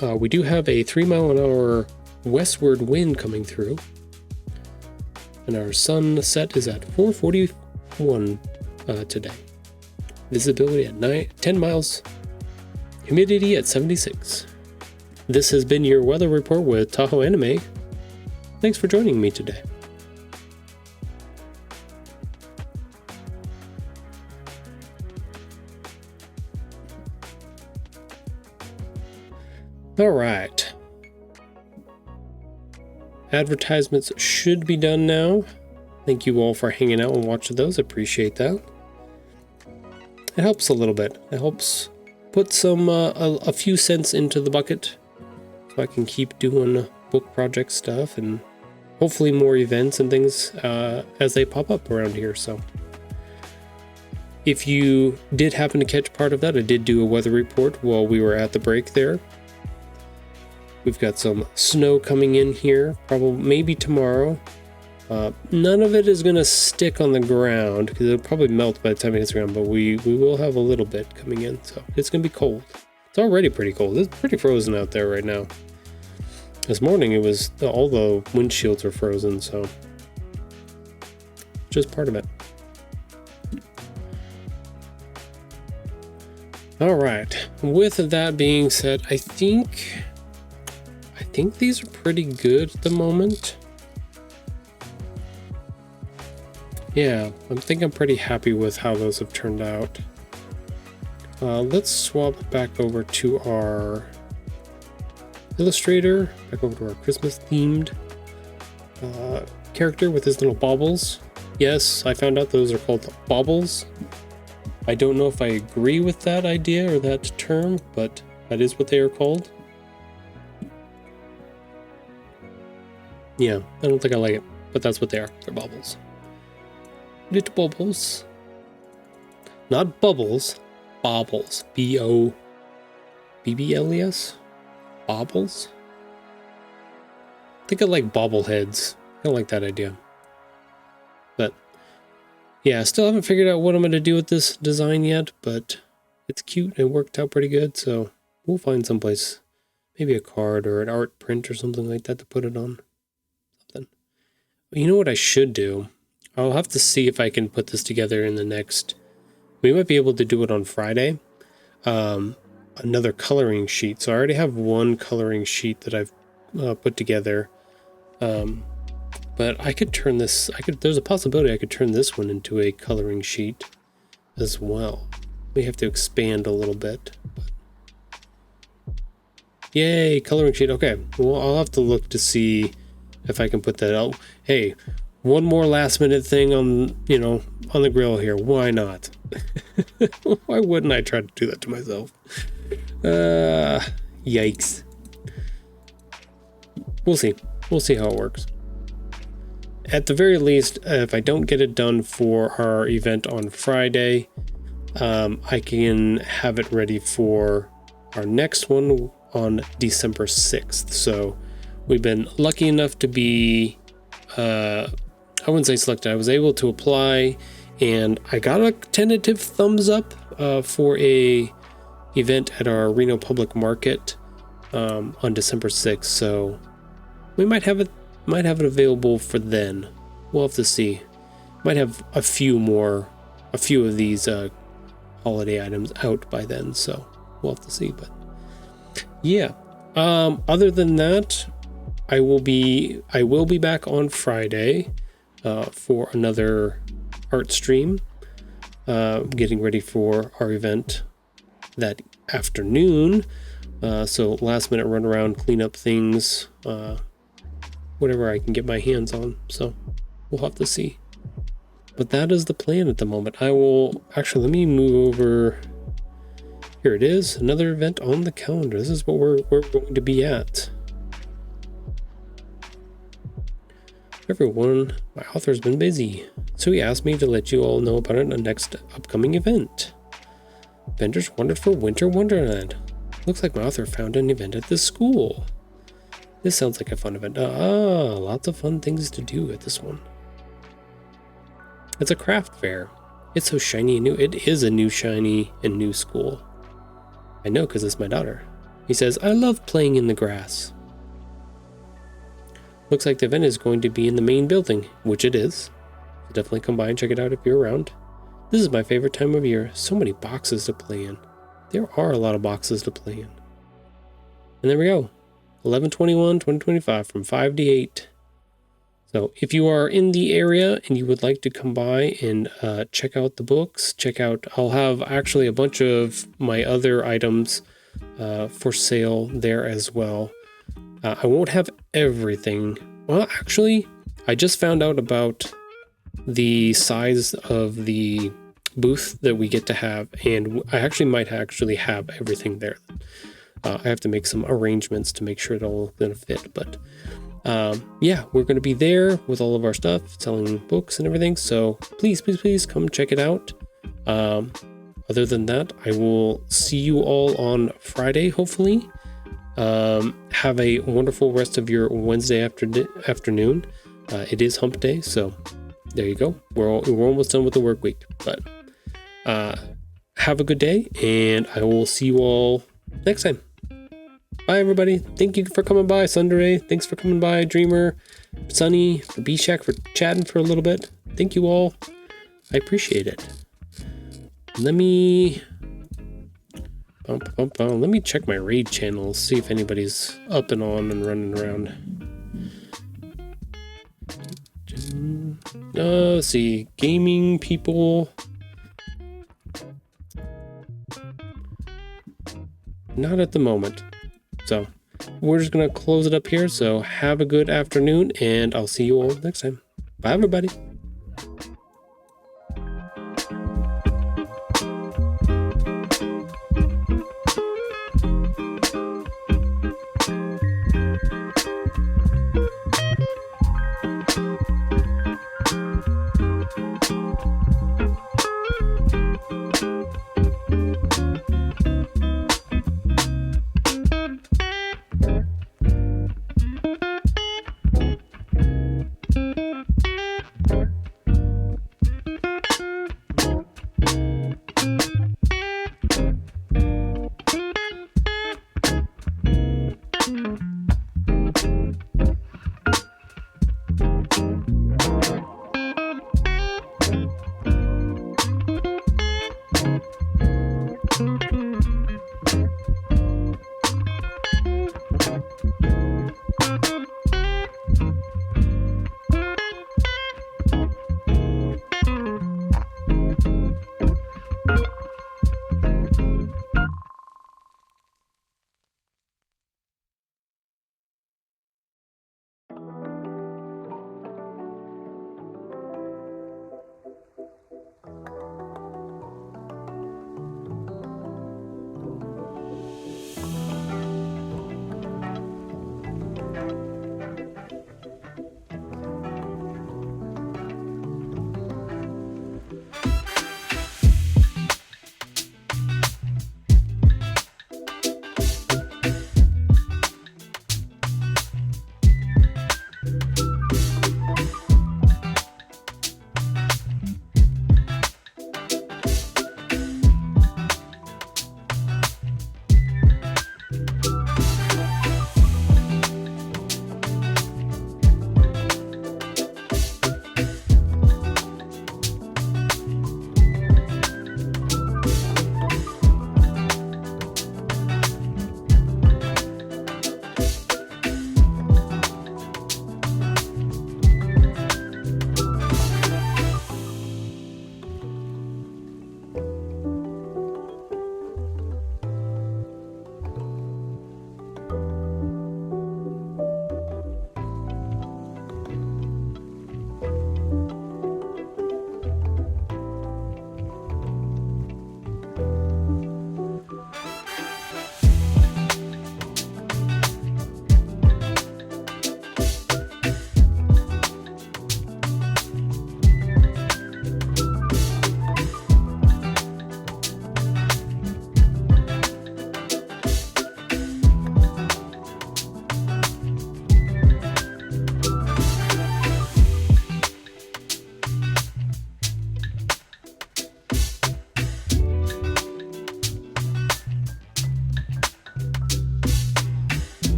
We do have a 3-mile-an-hour westward wind coming through. And our sunset is at 4:41 today. Visibility at 10 miles. Humidity at 76. This has been your weather report with Tahoe Anime. Thanks for joining me today. All right. Advertisements should be done now. Thank you all for hanging out and watching those. Appreciate that. It helps a little bit. It helps put some a few cents into the bucket so I can keep doing book project stuff and hopefully more events and things as they pop up around here. So if you did happen to catch part of that, I did do a weather report while we were at the break there. We've got some snow coming in here, probably maybe tomorrow. None of it is going to stick on the ground because it'll probably melt by the time it hits the ground, but we will have a little bit coming in, so it's going to be cold. It's already pretty cold. It's pretty frozen out there right now. This morning it was, all the windshields are frozen, so just part of it. All right, with that being said, I think these are pretty good at the moment. Yeah, I think I'm pretty happy with how those have turned out. Let's swap back over to our Illustrator, back over to our Christmas themed character with his little baubles. Yes, I found out those are called baubles. I don't know if I agree with that idea or that term, but that is what they are called. Yeah, I don't think I like it, but that's what they are. They're baubles. Little bubbles. Not bubbles. Baubles. B-O-B-B-L-E-S? Baubles? I think I like bobbleheads. I don't like that idea. But, yeah, still haven't figured out what I'm going to do with this design yet, but it's cute. It worked out pretty good, so we'll find someplace. Maybe a card or an art print or something like that to put it on. Something. You know what I should do? I'll have to see if I can put this together in the next... We might be able to do it on Friday. Another coloring sheet. So I already have one coloring sheet that I've put together. But I could turn this... There's a possibility I could turn this one into a coloring sheet as well. We have to expand a little bit. But... Yay, coloring sheet. Okay, well, I'll have to look to see if I can put that out. Hey... One more last minute thing on the grill here. Why not? Why wouldn't I try to do that to myself? Yikes. We'll see. We'll see how it works. At the very least, if I don't get it done for our event on Friday, I can have it ready for our next one on December 6th. So we've been lucky enough to be... I wouldn't say selected. I was able to apply, and I got a tentative thumbs up for a event at our Reno Public Market on December 6th. So we might have it available for then. We'll have to see. Might have a few of these holiday items out by then. So we'll have to see. But yeah. Other than that, I will be back on Friday. For another art stream, getting ready for our event that afternoon. So last minute run around, clean up things, whatever I can get my hands on. So we'll have to see. But that is the plan at the moment. I will actually, let me move over. Here it is, another event on the calendar. This is what we're going to be at. Everyone, my author's been busy, so he asked me to let you all know about it in the next upcoming event. Vendors wandered for Winter Wonderland. Looks like my author found an event at this school. This sounds like a fun event. Lots of fun things to do at this one. It's a craft fair. It's so shiny and new. It is a new shiny and new school. I know because it's my daughter. He says, I love playing in the grass. Looks like the event is going to be in the main building, which it is. So definitely come by and check it out if you're around. This is my favorite time of year. So many boxes to play in. There are a lot of boxes to play in. And there we go. 11/21/2025 from 5 to 8. So if you are in the area and you would like to come by and check out the books, I'll have actually a bunch of my other items for sale there as well. I won't have everything. Well, actually, I just found out about the size of the booth that we get to have, and I might have everything there. I have to make some arrangements to make sure it all gonna fit, but yeah, we're gonna be there with all of our stuff, selling books and everything. So please come check it out. Other than that, I will see you all on Friday, hopefully. Have a wonderful rest of your Wednesday afternoon. It is hump day, so there you go. We're almost done with the work week, but have a good day, and I will see you all next time. Bye, everybody. Thank you for coming by, Sundere. Thanks for coming by, Dreamer, Sunny, for B-Shack, for chatting for a little bit. Thank you all. I appreciate it. Let me check my raid channels, see if anybody's up and on and running around. Let's see, gaming people. Not at the moment. So we're just gonna close it up here. So have a good afternoon, and I'll see you all next time. Bye, everybody.